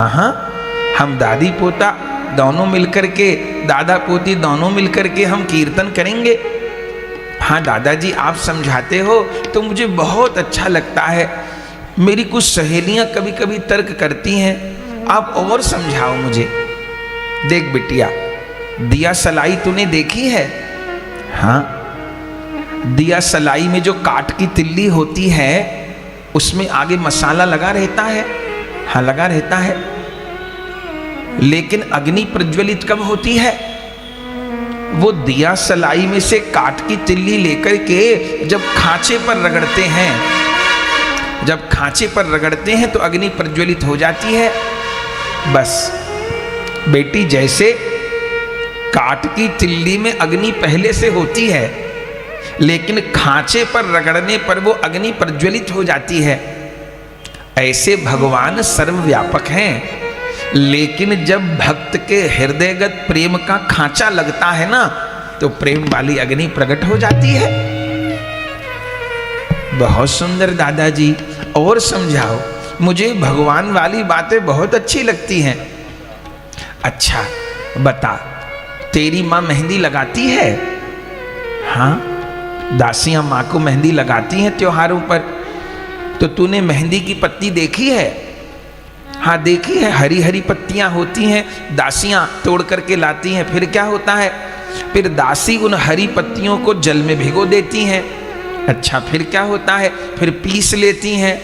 हाँ, हम दादी पोता दोनों मिलकर के, दादा पोती दोनों मिलकर के हम कीर्तन करेंगे। हाँ दादाजी, आप समझाते हो तो मुझे बहुत अच्छा लगता है। मेरी कुछ सहेलियां कभी कभी तर्क करती हैं, आप और समझाओ मुझे। देख बिटिया, दिया सलाई तूने देखी है? हाँ, दिया सलाई में जो काठ की तिल्ली होती है उसमें आगे मसाला लगा रहता है। हाँ लगा रहता है, लेकिन अग्नि प्रज्वलित कब होती है? वो दिया सलाई में से काठ की तिल्ली लेकर के जब खांचे पर रगड़ते हैं, जब खांचे पर रगड़ते हैं तो अग्नि प्रज्वलित हो जाती है। बस बेटी, जैसे काठ की तिल्ली में अग्नि पहले से होती है, लेकिन खांचे पर रगड़ने पर वो अग्नि प्रज्वलित हो जाती है, ऐसे भगवान सर्वव्यापक हैं। लेकिन जब भक्त के हृदयगत प्रेम का खांचा लगता है ना, तो प्रेम वाली अग्नि प्रकट हो जाती है। बहुत सुंदर दादाजी, और समझाओ, मुझे भगवान वाली बातें बहुत अच्छी लगती हैं। अच्छा बता, तेरी माँ मेहंदी लगाती है? हाँ, दासियां माँ को मेहंदी लगाती हैं त्योहारों पर। तो तूने मेहंदी की पत्ती देखी है? हाँ देखी है, हरी हरी पत्तियां होती हैं, दासियां तोड़ करके लाती हैं। फिर क्या होता है? फिर दासी उन हरी पत्तियों को जल में भिगो देती हैं। अच्छा, फिर क्या होता है? फिर पीस लेती हैं,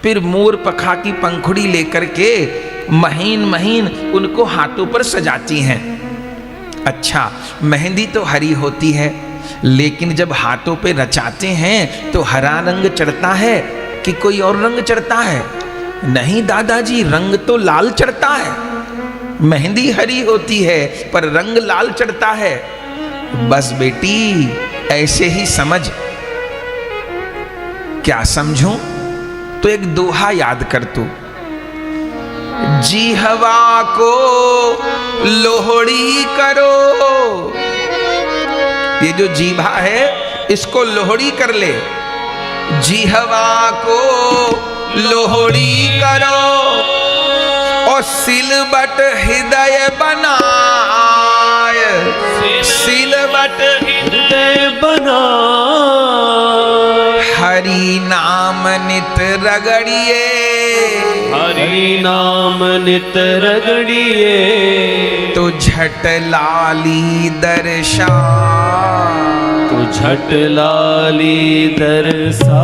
फिर मोर पखा की पंखुड़ी लेकर के महीन महीन उनको हाथों पर सजाती हैं। अच्छा, मेहंदी तो हरी होती है, लेकिन जब हाथों पे रचाते हैं तो हरा रंग चढ़ता है कि कोई और रंग चढ़ता है? नहीं दादाजी, रंग तो लाल चढ़ता है। मेहंदी हरी होती है पर रंग लाल चढ़ता है। बस बेटी, ऐसे ही समझ। क्या समझूं? तो एक दोहा याद कर तू। जिह्वा को लोहड़ी करो, ये जो जीभा है इसको लोहड़ी कर ले। जिह्वा को लोहड़ी करो और सिलबट हृदय बनाए, सिलबट हृदय बनाए। हरि नाम नित रगड़िए, हरि नाम नित रगड़िए, तो झट लाली दर्शा, तो झट लाली दर्शा।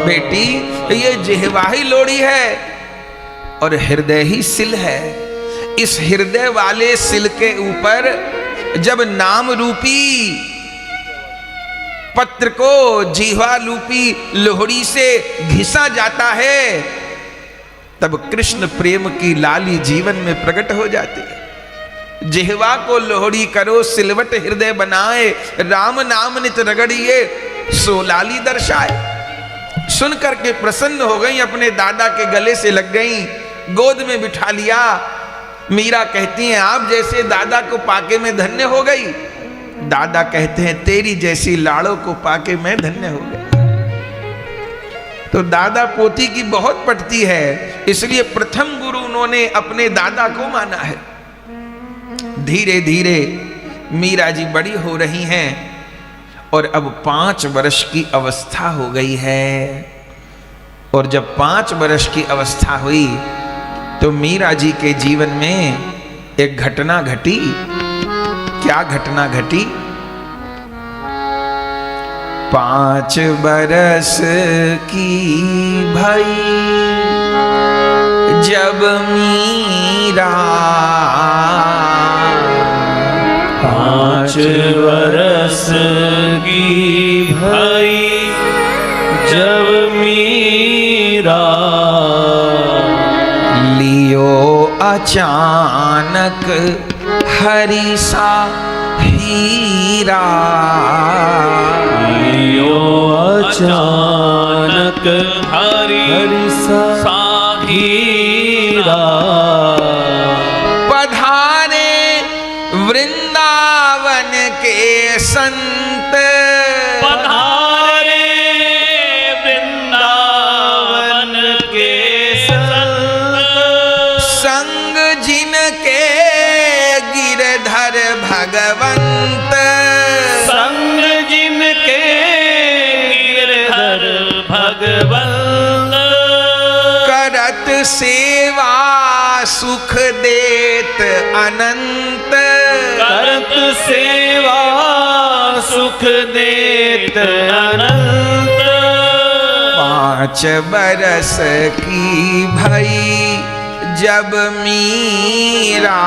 बेटी, ये जिह्वा ही लोड़ी है और हृदय ही सिल है। इस हृदय वाले सिल के ऊपर जब नाम रूपी पत्र को जिह्वा रूपी लोहड़ी से घिसा जाता है, तब कृष्ण प्रेम की लाली जीवन में प्रकट हो जाती है। जिह्वा को लोहड़ी करो, सिलवट हृदय बनाए, राम नाम नित रगड़िए, सो लाली दर्शाए। सुन करके प्रसन्न हो गई, अपने दादा के गले से लग गई, गोद में बिठा लिया। मीरा कहती हैं, आप जैसे दादा को पाके मैं धन्य हो गई। दादा कहते हैं, तेरी जैसी लाड़ों को पाके मैं धन्य हो गया। तो दादा पोती की बहुत पटती है, इसलिए प्रथम गुरु उन्होंने अपने दादा को माना है। धीरे धीरे मीरा जी बड़ी हो रही हैं और अब 5 वर्ष की अवस्था हो गई है। और जब 5 वर्ष की अवस्था हुई तो मीरा जी के जीवन में एक घटना घटी। क्या घटना घटी? 5 बरस की भई जब मीरा, 5 बरस की भई जब मीरा, लियो अचानक हरि सा हीरा, लियो अचानक हरि सा हीरा। पधारे वृंदावन के संत, पधारे वृंदावन के संत, सेवा सुख देत अनंत, करत सेवा सुख देत अनंत। 5 बरस की भई जब मीरा,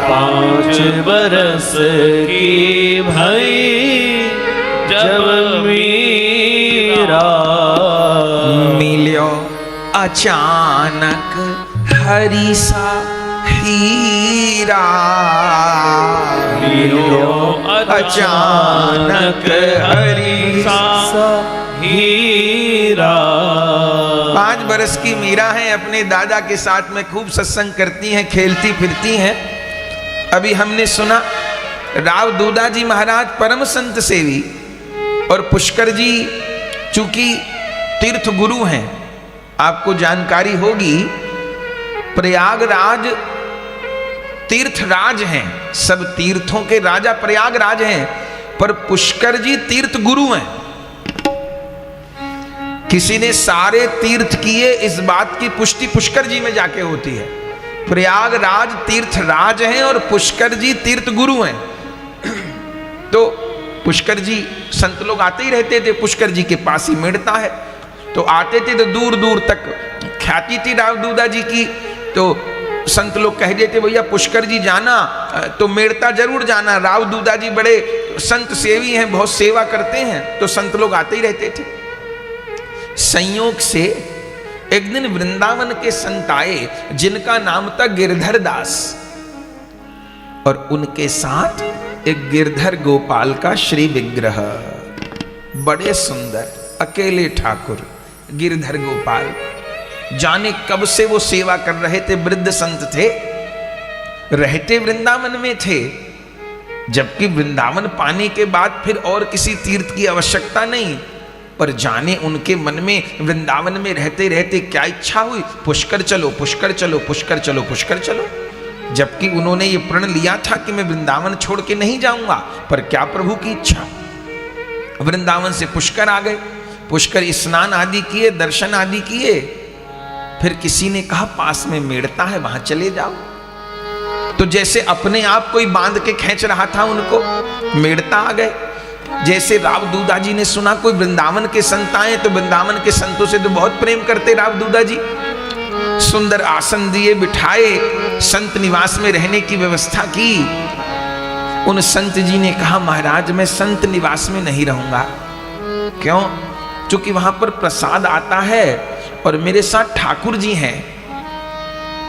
5 बरस की भई जब मीरा, मिल्यो अचानक हरि सा हीरा, मिल्यो अचानक हरि सा हीरा। 5 बरस की मीरा है, अपने दादा के साथ में खूब सत्संग करती हैं, खेलती फिरती हैं। अभी हमने सुना राव दूदा जी महाराज परम संत सेवी और पुष्कर जी चूंकि तीर्थ गुरु हैं, आपको जानकारी होगी प्रयागराज तीर्थराज हैं, सब तीर्थों के राजा प्रयागराज हैं, पर पुष्कर जी तीर्थ गुरु हैं। किसी ने सारे तीर्थ किए, इस बात की पुष्टि पुष्कर जी में जाके होती है। प्रयागराज तीर्थराज हैं और पुष्कर जी तीर्थ गुरु हैं। तो पुष्कर जी, संत लोग आते ही रहते थे, पुष्कर जी के पास ही मेड़ता है, तो आते थे तो दूर दूर तक ख्याति थी राव दूदा जी की। तो संत लोग कह देते भैया पुष्कर जी जाना तो मेड़ता जरूर जाना, राव दूदा जी बड़े संत सेवी हैं, बहुत सेवा करते हैं। तो संत लोग आते ही रहते थे। संयोग से एक दिन वृंदावन के संत आए जिनका नाम था गिरधर दास, और उनके साथ एक गिरधर गोपाल का श्री विग्रह, बड़े सुंदर अकेले ठाकुर गिरधर गोपाल। जाने कब से वो सेवा कर रहे थे, वृद्ध संत थे, रहते वृंदावन में थे, जबकि वृंदावन पाने के बाद फिर और किसी तीर्थ की आवश्यकता नहीं। पर जाने उनके मन में वृंदावन में रहते रहते क्या इच्छा हुई, पुष्कर चलो पुष्कर चलो पुष्कर चलो पुष्कर चलो। जबकि उन्होंने ये प्रण लिया था कि मैं वृंदावन छोड़ के नहीं जाऊंगा, पर क्या प्रभु की इच्छा, वृंदावन से पुष्कर आ गए। पुष्कर स्नान आदि किए, दर्शन आदि किए। फिर किसी ने कहा पास में मेड़ता है, वहां चले जाओ। तो जैसे अपने आप कोई बांध के खींच रहा था उनको, मेड़ता आ गए। जैसे राव दूदा जी ने सुना कोई वृंदावन के संत आए, तो वृंदावन के संतों से तो बहुत प्रेम करते राव दूदा जी, सुंदर आसन दिए, बिठाए, संत निवास में रहने की व्यवस्था की। उन संत जी ने कहा महाराज मैं संत निवास में नहीं रहूंगा। क्यों? क्योंकि वहां पर प्रसाद आता है और मेरे साथ ठाकुर जी हैं,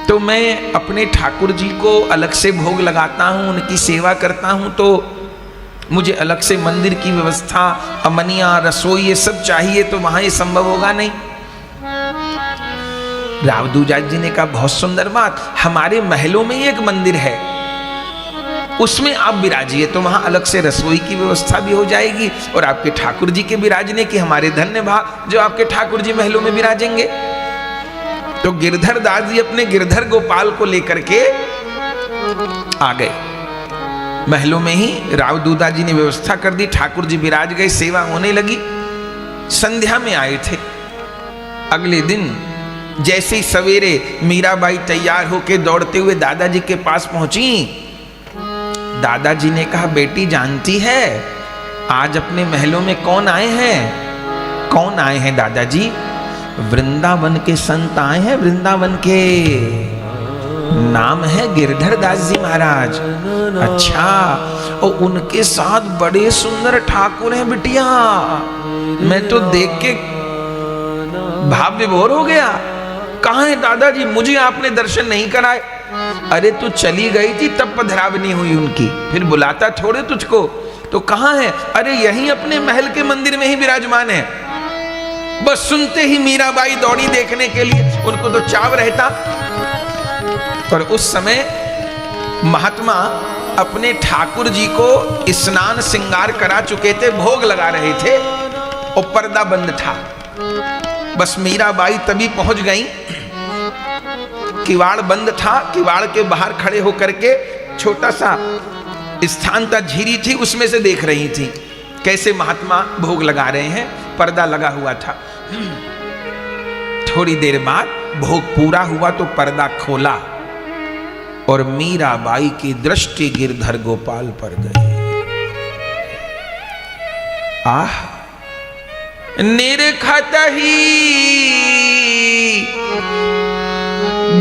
तो मैं अपने ठाकुर जी को अलग से भोग लगाता हूं, उनकी सेवा करता हूं, तो मुझे अलग से मंदिर की व्यवस्था, अमनिया, रसोई ये सब चाहिए, तो वहां ये संभव होगा नहीं। राव दूदा जी ने कहा बहुत सुंदर बात, हमारे महलों में ही एक मंदिर है, उसमें आप विराजिए, तो वहां अलग से रसोई की व्यवस्था भी हो जाएगी और आपके ठाकुर जी के विराजने की हमारे धन्य भाग जो आपके ठाकुर जी महलों में विराजेंगे। तो गिरधर दास जी अपने गिरधर गोपाल को लेकर के आ गए। महलों में ही राव दूदा जी ने व्यवस्था कर दी, ठाकुर जी विराज गए, सेवा होने लगी। संध्या में आए थे। अगले दिन जैसे ही सवेरे मीराबाई तैयार होके दौड़ते हुए दादाजी के पास पहुंची। दादाजी ने कहा बेटी जानती है आज अपने महलों में कौन आए हैं? कौन आए हैं दादाजी? वृंदावन के संत आए हैं, वृंदावन के, नाम है गिरधर दास जी महाराज। अच्छा, और उनके साथ बड़े सुंदर ठाकुर हैं बिटिया, मैं तो देख के भाव विभोर हो गया। कहाँ है दादाजी? मुझे आपने दर्शन नहीं कराए। अरे तू चली गई थी तब पधरावनी हुई उनकी, फिर बुलाता थोड़े तुझको। तो कहाँ है? अरे यहीं अपने महल के मंदिर में ही विराजमान है। बस सुनते ही मीराबाई दौड़ी देखने के लिए, उनको तो चाव रहता। पर उस समय महात्मा अपने ठाकुर जी को स्नान श्रृंगार करा चुके थे, भोग लगा रहे थे और पर्दा बंद था। बस मीराबाई तभी पहुंच गई, किवाड़ बंद था, किवाड़ के बाहर खड़े होकर के छोटा सा स्थान था, झीरी थी, उसमें से देख रही थी कैसे महात्मा भोग लगा रहे हैं, पर्दा लगा हुआ था। थोड़ी देर बाद भोग पूरा हुआ तो पर्दा खोला और मीराबाई की दृष्टि गिरधर गोपाल पर गई। आह, निरखत ही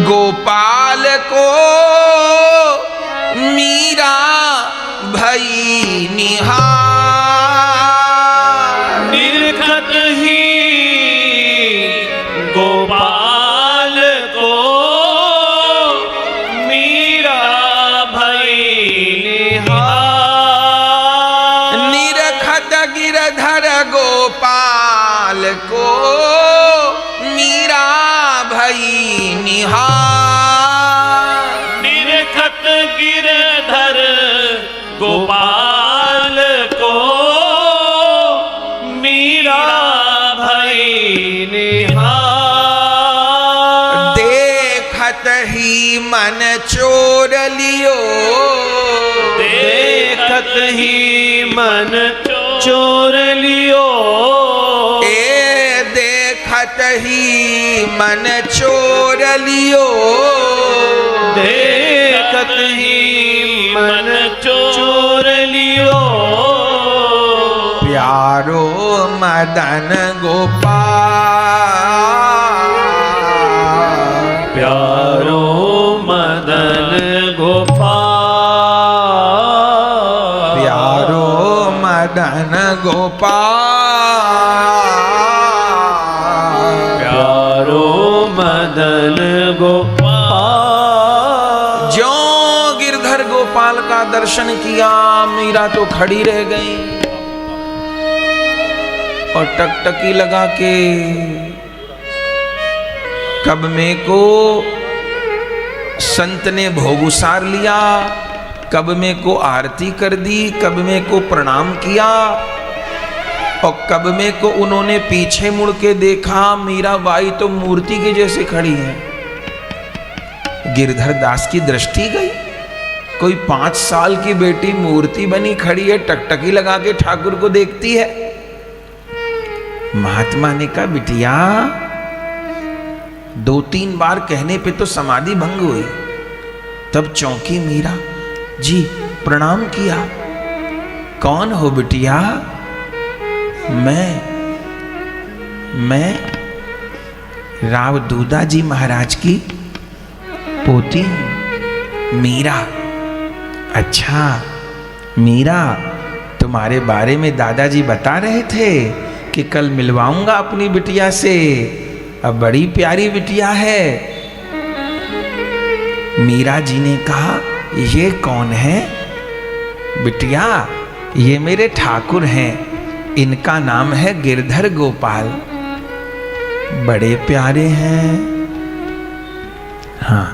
गोपाल को मीरा भई निहार। निरखत ही गोपाल को मीरा भई निहार। निरखत गिरधर गोपाल को मीरा भई निहार। निरखत गिरधर गोपाल को मीरा भई निहार। देखत ही मन चोर लियो। देखत ही मन चोर लियो। देखत ही मन चोर लियो। देखत ही मन चोर लियो। प्यारो मदन गोपाल। प्यारो मदन गोपाल। प्यारो मदन गोपाल। प्यारो मदन गोपाल। जो गिरधर गोपाल का दर्शन किया, मीरा तो खड़ी रह गई और टकटकी लगा के कब में को संत ने भोग उसार लिया, कब में को आरती कर दी, कब में को प्रणाम किया और कब में को उन्होंने पीछे मुड़ के देखा, मीराबाई तो मूर्ति के जैसे खड़ी है। गिरधर दास की दृष्टि गई, कोई 5 साल की बेटी मूर्ति बनी खड़ी है, टकटकी लगा के ठाकुर को देखती है। महात्मा ने कहा, बिटिया 2-3 बार कहने पे तो समाधि भंग हुई। तब चौंकी मीरा, जी प्रणाम किया। कौन हो बिटिया? मैं राव दूधा जी महाराज की पोती हूं, मीरा। अच्छा मीरा, तुम्हारे बारे में दादाजी बता रहे थे कि कल मिलवाऊंगा अपनी बिटिया से, अब बड़ी प्यारी बिटिया है। मीरा जी ने कहा, ये कौन है? बिटिया ये मेरे ठाकुर हैं, इनका नाम है गिरधर गोपाल, बड़े प्यारे हैं। हाँ,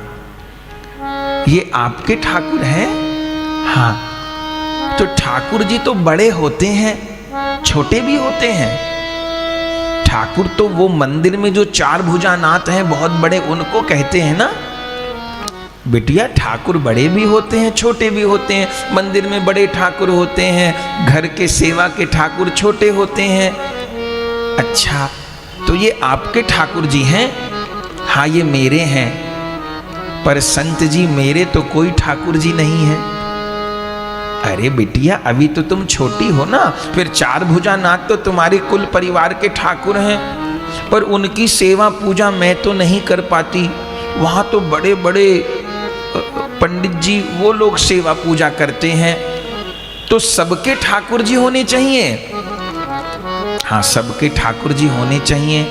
ये आपके ठाकुर हैं? हाँ। तो ठाकुर जी तो बड़े होते हैं, छोटे भी होते हैं। ठाकुर तो वो मंदिर में जो 4 भुजानाथ हैं, बहुत बड़े, उनको कहते हैं ना। बिटिया ठाकुर बड़े भी होते हैं, छोटे भी होते हैं। मंदिर में बड़े ठाकुर होते हैं, घर के सेवा के ठाकुर छोटे होते हैं। अच्छा, तो ये आपके ठाकुर जी हैं? हाँ, ये मेरे हैं। पर संत जी, मेरे तो कोई ठाकुर जी नहीं है। अरे बिटिया, अभी तो तुम छोटी हो ना, फिर 4 भुजानाथ तो तुम्हारे कुल परिवार के ठाकुर हैं, पर उनकी सेवा पूजा मैं तो नहीं कर पाती। वहाँ तो बड़े बड़े पंडित जी वो लोग सेवा पूजा करते हैं, तो सबके ठाकुर जी होने चाहिए। हाँ, सबके ठाकुर जी होने चाहिए,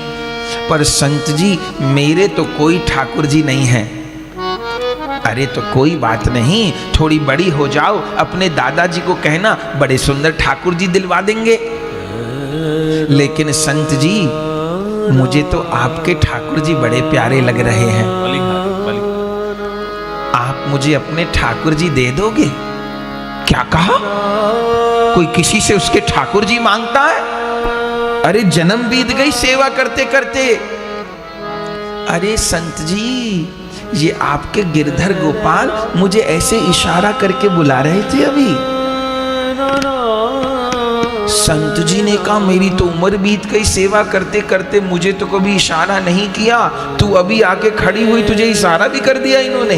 पर संत जी मेरे तो कोई ठाकुर जी नहीं है। अरे तो कोई बात नहीं, थोड़ी बड़ी हो जाओ, अपने दादाजी को कहना बड़े सुंदर ठाकुर जी दिलवा देंगे। लेकिन संत जी, मुझे तो आपके ठाकुर जी बड़े प्यारे लग रहे हैं, आप मुझे अपने ठाकुर जी दे दोगे? क्या कहा? कोई किसी से उसके ठाकुर जी मांगता है? अरे जन्म बीत गई सेवा करते करते। अरे संत जी, ये आपके गिरधर गोपाल मुझे ऐसे इशारा करके बुला रहे थे अभी। संत जी ने कहा मेरी तो उम्र बीत गई सेवा करते करते, मुझे तो कभी इशारा नहीं किया, तू अभी आके खड़ी हुई तुझे इशारा भी कर दिया इन्होंने।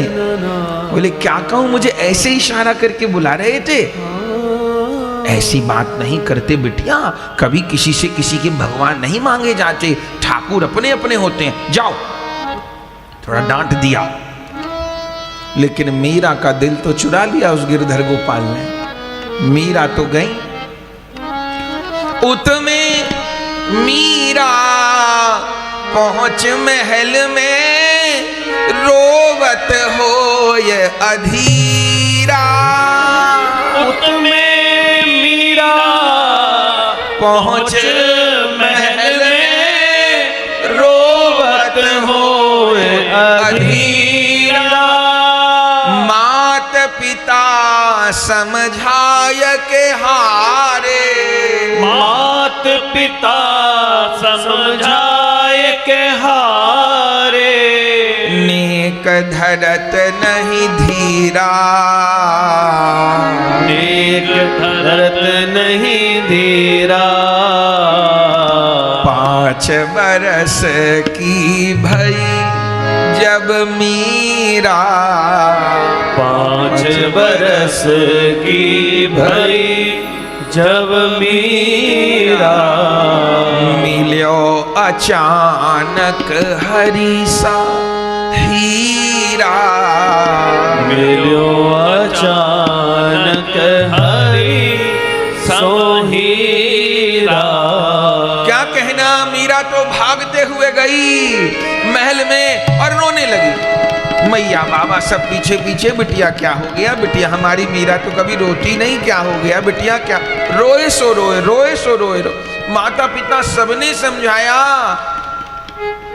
बोले क्या कहूं, मुझे ऐसे इशारा करके बुला रहे थे। ऐसी बात नहीं करते बिटिया, कभी किसी से किसी के भगवान नहीं मांगे जाते, ठाकुर अपने अपने होते हैं, जाओ। थोड़ा डांट दिया, लेकिन मीरा का दिल तो चुरा लिया उस गिरधर गोपाल ने। मीरा तो गई, उतमें मीरा पहुंच महल में, रोवत हो ये अधीरा। उतमें मीरा पहुंच महल में, रोवत हो अधीरा। मात पिता समझाय के हारे, मात पिता समझाए के हारे। नेक धरत नहीं धीरा, नेक धरत नहीं धीरा। 5 बरस की भई जब मीरा, 5 बरस की भई जब मीरा। मिल्यो अचानक हरी सा हीरा, मिल्यो अचानक हरी सो हीरा। क्या कहना, मीरा तो भागते हुए गई महल में और रोने लगी। मैया बाबा सब पीछे पीछे, बिटिया क्या हो गया, बिटिया हमारी मीरा तो कभी रोती नहीं, क्या हो गया बिटिया, क्या रोए सो रोए, रोए सो रोए रो। माता पिता सबने समझाया,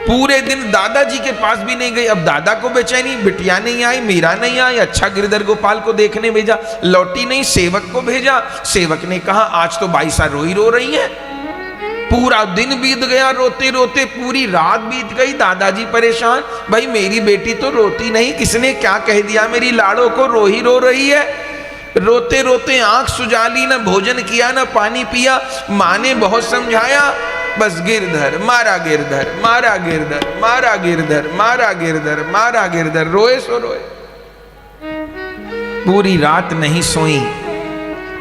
पूरे दिन दादाजी के पास भी नहीं गई। अब दादा को बेचैनी, बिटिया नहीं आई, मीरा नहीं आई। अच्छा गिरधर गोपाल को देखने भेजा, लौटी नहीं। सेवक को भेजा, सेवक ने कहा आज तो बाईसा रोई रो रही है। पूरा दिन बीत गया रोते रोते, पूरी रात बीत गई। दादाजी परेशान, भाई मेरी बेटी तो रोती नहीं, किसने क्या कह दिया मेरी लाड़ो को, रो ही रो रही है। रोते रोते आंख सुजा ली, न भोजन किया न पानी पिया। माँ ने बहुत समझाया, बस गिरधर मारा, गिरधर मारा, गिरधर मारा, गिरधर मारा, गिरधर मारा, गिरधर, रोए सो रोए। पूरी रात नहीं सोई।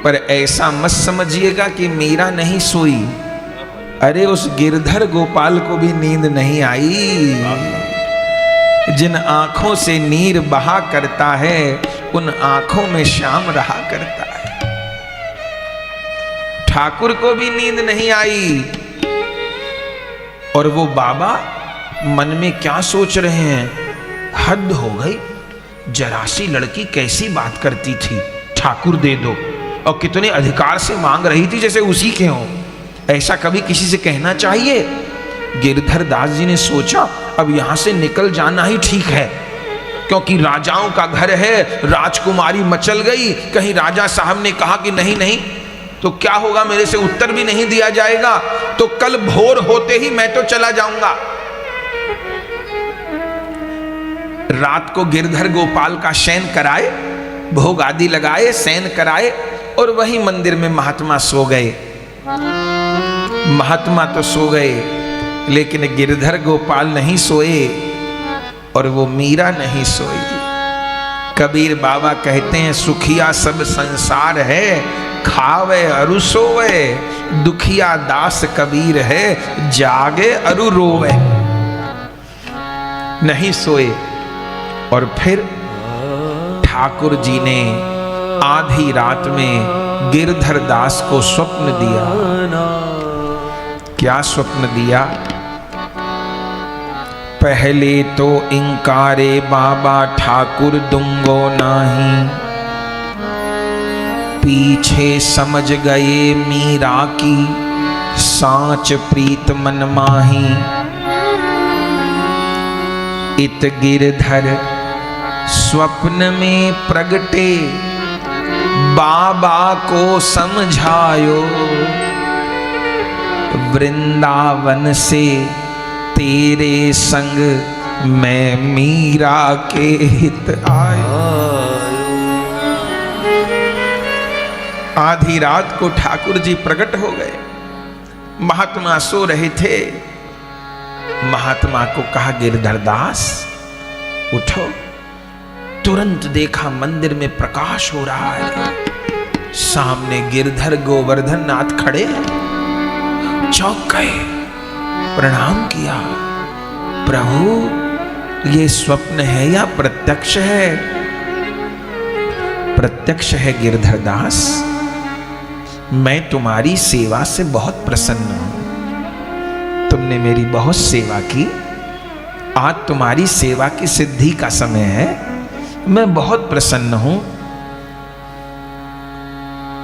पर ऐसा मत समझिएगा कि मीरा नहीं सोई, अरे उस गिरधर गोपाल को भी नींद नहीं आई। जिन आंखों से नीर बहा करता है, उन आंखों में श्याम रहा करता है। ठाकुर को भी नींद नहीं आई। और वो बाबा मन में क्या सोच रहे हैं, हद हो गई, जरा सी लड़की कैसी बात करती थी, ठाकुर दे दो, और कितने अधिकार से मांग रही थी जैसे उसी के हों। ऐसा कभी किसी से कहना चाहिए। गिरधर दास जी ने सोचा अब यहां से निकल जाना ही ठीक है, क्योंकि राजाओं का घर है, राजकुमारी मचल गई, कहीं राजा साहब ने कहा कि नहीं नहीं तो क्या होगा, मेरे से उत्तर भी नहीं दिया जाएगा, तो कल भोर होते ही मैं तो चला जाऊंगा। रात को गिरधर गोपाल का शयन कराए, भोग आदि लगाए, शयन कराए, और वही मंदिर में महात्मा सो गए। महात्मा तो सो गए, लेकिन गिरधर गोपाल नहीं सोए, और वो मीरा नहीं सोई। कबीर बाबा कहते हैं, सुखिया सब संसार है, खावे अरु सोवे, दुखिया दास कबीर है, जागे अरु रोवे। नहीं सोए। और फिर ठाकुर जी ने आधी रात में गिरधर दास को स्वप्न दिया। क्या स्वप्न दिया? पहले तो इंकारे बाबा ठाकुर दूंगो नाही, पीछे समझ गए मीरा की सांच प्रीत मन माही। इत गिरधर स्वप्न में प्रगटे, बाबा को समझायो, वृंदावन से तेरे संग मैं मीरा के हित आयो। आधी रात को ठाकुर जी प्रकट हो गए। महात्मा सो रहे थे। महात्मा को कहा, गिरधर दास उठो। तुरंत देखा मंदिर में प्रकाश हो रहा है। सामने गिरधर गोवर्धन नाथ खड़े हैं। चौंक गए, प्रणाम किया। प्रभु ये स्वप्न है या प्रत्यक्ष है? प्रत्यक्ष है गिरधर दास। मैं तुम्हारी सेवा से बहुत प्रसन्न हूं। तुमने मेरी बहुत सेवा की। आज तुम्हारी सेवा की सिद्धि का समय है। मैं बहुत प्रसन्न हूं।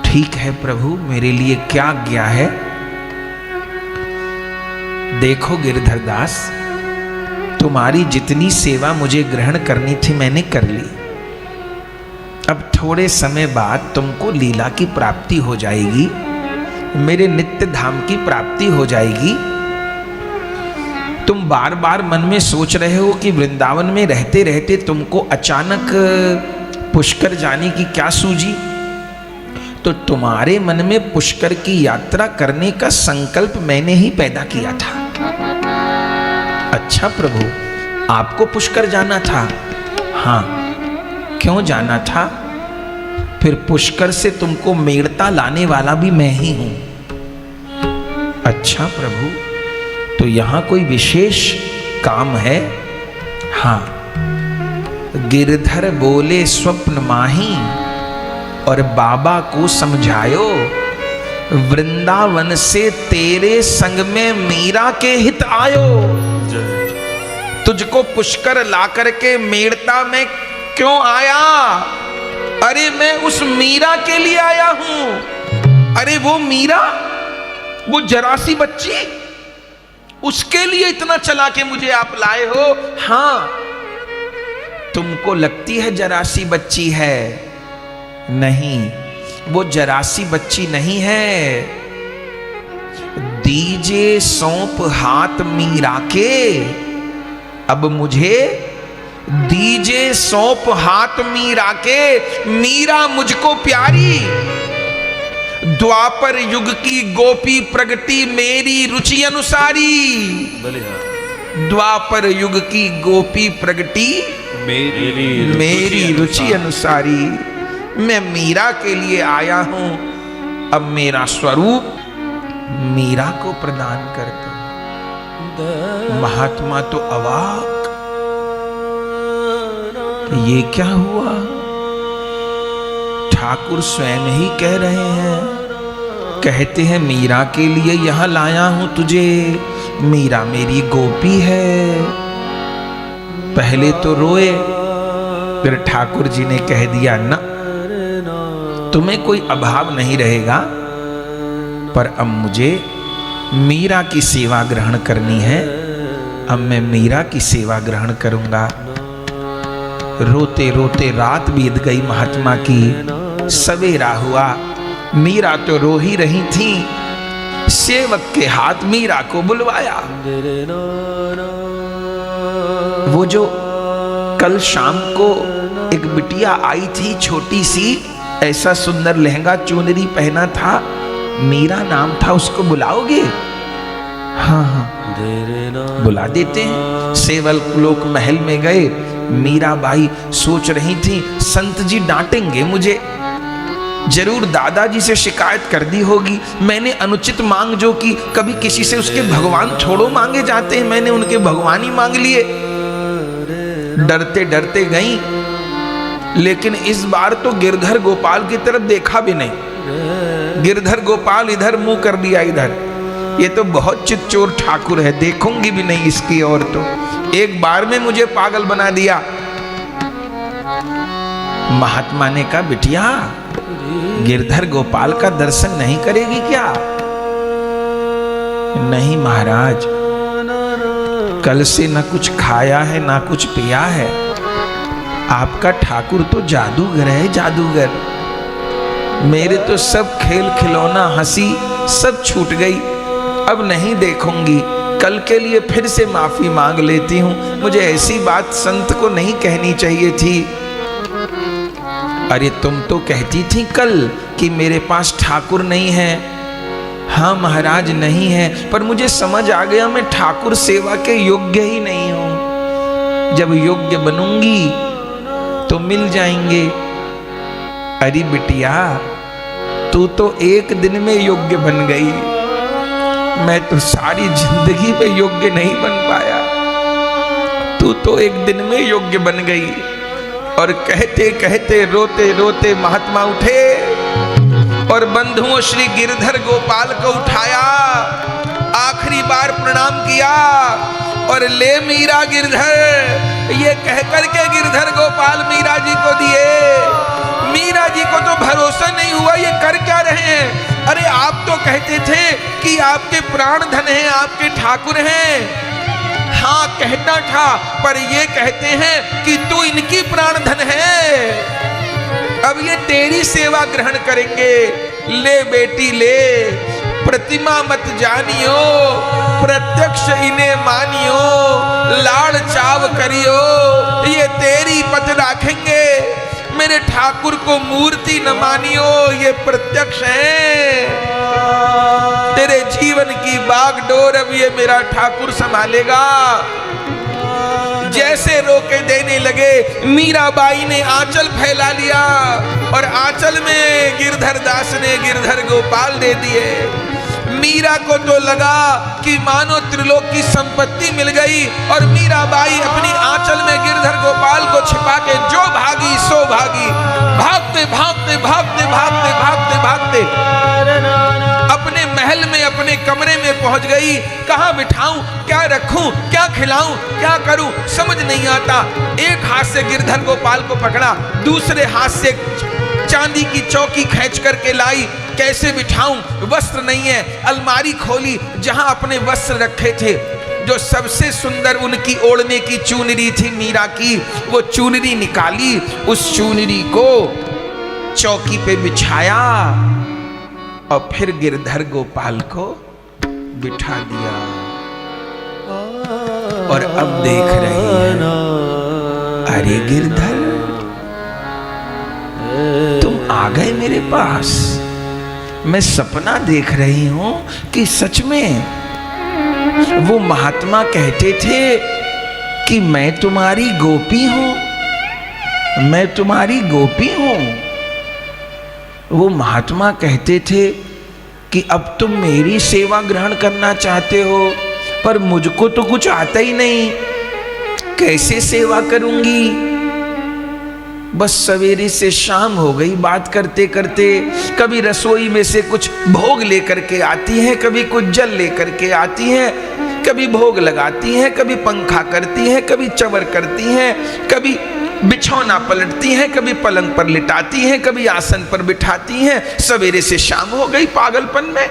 ठीक है प्रभु, मेरे लिए क्या आज्ञा है? देखो गिरधर दास, तुम्हारी जितनी सेवा मुझे ग्रहण करनी थी मैंने कर ली। अब थोड़े समय बाद तुमको लीला की प्राप्ति हो जाएगी, मेरे नित्य धाम की प्राप्ति हो जाएगी। तुम बार बार मन में सोच रहे हो कि वृंदावन में रहते रहते तुमको अचानक पुष्कर जाने की क्या सूझी? तो तुम्हारे मन में पुष्कर की यात्रा करने का संकल्प मैंने ही पैदा किया था। अच्छा प्रभु, आपको पुष्कर जाना था? हाँ, क्यों जाना था? फिर पुष्कर से तुमको मेड़ता लाने वाला भी मैं ही हूं। अच्छा प्रभु, तो यहां कोई विशेष काम है? हाँ। गिरधर बोले स्वप्न माही और बाबा को समझायो, वृंदावन से तेरे संग में मीरा के हित आयो। तुझको पुष्कर ला करके मेड़ता में क्यों आया? अरे मैं उस मीरा के लिए आया हूं। अरे वो मीरा, वो जरासी बच्ची, उसके लिए इतना चला के मुझे आप लाए हो? हाँ। तुमको लगती है जरासी बच्ची है? नहीं, वो जरासी बच्ची नहीं है। दीजे सौंप हाथ मीरा के, अब मुझे दीजे सौंप हाथ मीरा के। मीरा मुझको प्यारी, द्वापर युग की गोपी प्रगति मेरी रुचि अनुसारी। द्वापर युग की गोपी प्रगति मेरी रुचि अनुसारी। मैं मीरा के लिए आया हूं। अब मेरा स्वरूप मीरा को प्रदान कर दो। महात्मा तो अवाक, ये क्या हुआ? ठाकुर स्वयं ही कह रहे हैं, कहते हैं मीरा के लिए यहां लाया हूं तुझे। मीरा मेरी गोपी है। पहले तो रोए, फिर ठाकुर जी ने कह दिया, ना, तुम्हें कोई अभाव नहीं रहेगा, पर अब मुझे मीरा की सेवा ग्रहण करनी है। अब मैं मीरा की सेवा ग्रहण करूंगा। रोते रोते रात बीत गई महात्मा की। सवेरा हुआ, मीरा तो रो ही रही थी। सेवक के हाथ मीरा को बुलवाया। वो जो कल शाम को एक बिटिया आई थी छोटी सी, ऐसा सुंदर लहंगा चुनरी पहना था, मीरा नाम था, उसको बुलाओगे? हाँ हाँ, बुला देते हैं। सेवक लोग महल में गए। मीराबाई सोच रही थी, संत जी डांटेंगे मुझे, जरूर दादाजी से शिकायत कर दी होगी। मैंने अनुचित मांग जो की, कभी किसी से उसके भगवान थोड़ो मांगे जाते हैं, मैंने उनके भगवान ही मांग लिए। डरते डरते गई, लेकिन इस बार तो गिरधर गोपाल की तरफ देखा भी नहीं। गिरधर गोपाल इधर मुंह कर दिया, इधर। ये तो बहुत चितचोर ठाकुर है, देखूंगी भी नहीं इसकी ओर। तो एक बार में मुझे पागल बना दिया। महात्मा ने कहा, बिटिया गिरधर गोपाल का दर्शन नहीं करेगी क्या? नहीं महाराज, कल से न कुछ खाया है ना कुछ पिया है। आपका ठाकुर तो जादूगर है, जादूगर। मेरे तो सब खेल खिलौना हंसी सब छूट गई। अब नहीं देखूंगी। कल के लिए फिर से माफी मांग लेती हूं। मुझे ऐसी बात संत को नहीं कहनी चाहिए थी। अरे तुम तो कहती थी कल कि मेरे पास ठाकुर नहीं है। हाँ महाराज नहीं है, पर मुझे समझ आ गया मैं ठाकुर सेवा के योग्य ही नहीं हूं। जब योग्य बनूंगी तो मिल जाएंगे। अरे बिटिया, तू तो एक दिन में योग्य बन गई, मैं तो सारी जिंदगी में योग्य नहीं बन पाया। तू तो एक दिन में योग्य बन गई। और कहते कहते रोते रोते महात्मा उठे और बंधुओं श्री गिरधर गोपाल को उठाया, आखिरी बार प्रणाम किया और ले मीरा गिरधर, ये कहकर के गिरधर गोपाल मीरा जी को दिए। मीरा जी को तो भरोसा नहीं हुआ ये कर क्या रहे हैं। अरे आप तो कहते थे कि आपके प्राण धन हैं, आपके ठाकुर हैं। हाँ कहता था, पर ये कहते हैं कि तू इनकी प्राण धन है, अब ये तेरी सेवा ग्रहण करेंगे। ले बेटी ले, प्रतिमा मत जानियो, प्रत्यक्ष इन्हें मानियो, लाड़ चाव करियो, ये तेरी पथ राखेंगे। मेरे ठाकुर को मूर्ति न मानियो, ये प्रत्यक्ष है। तेरे जीवन की बागडोर अब ये मेरा ठाकुर संभालेगा। जैसे रोके देने लगे, मीराबाई ने आंचल फैला लिया और आंचल में गिरधर दास ने गिरधर गोपाल दे दिए। मीरा को तो लगा कि मानो त्रिलोक की संपत्ति मिल गई और मीराबाई अपनी आंचल में गिरधर गोपाल को छिपा के जो भागी सो भागी। भागते भागते भागते भागते भागते भागते अपने महल में, अपने कमरे में पहुंच गई। कहां बिठाऊं, क्या रखूं, क्या खिलाऊं, क्या करूं, समझ नहीं आता। एक हाथ से गिरधर गोपाल को पकड़ा, दूसरे हाथ से चांदी की चौकी खींच करके लाई। कैसे बिठाऊं, वस्त्र नहीं है। अलमारी खोली, जहां अपने वस्त्र रखे थे, जो सबसे सुंदर उनकी ओढ़ने की चुनरी थी मीरा की, वो चुनरी निकाली। उस चुनरी को चौकी पे बिछाया और फिर गिरधर गोपाल को बिठा दिया। और अब देख रही है, अरे गिरधर तुम आ गए मेरे पास। मैं सपना देख रही हूं कि सच में वो महात्मा कहते थे कि मैं तुम्हारी गोपी हूं, मैं तुम्हारी गोपी हूं। वो महात्मा कहते थे कि अब तुम मेरी सेवा ग्रहण करना चाहते हो, पर मुझको तो कुछ आता ही नहीं, कैसे सेवा करूंगी। बस सवेरे से शाम हो गई बात करते करते। कभी रसोई में से कुछ भोग लेकर के आती हैं, कभी कुछ जल लेकर के आती हैं, कभी भोग लगाती हैं, कभी पंखा करती हैं, कभी चवर करती हैं, कभी बिछौना पलटती हैं, कभी पलंग पर लिटाती हैं, कभी आसन पर बिठाती हैं। सवेरे से शाम हो गई पागलपन में।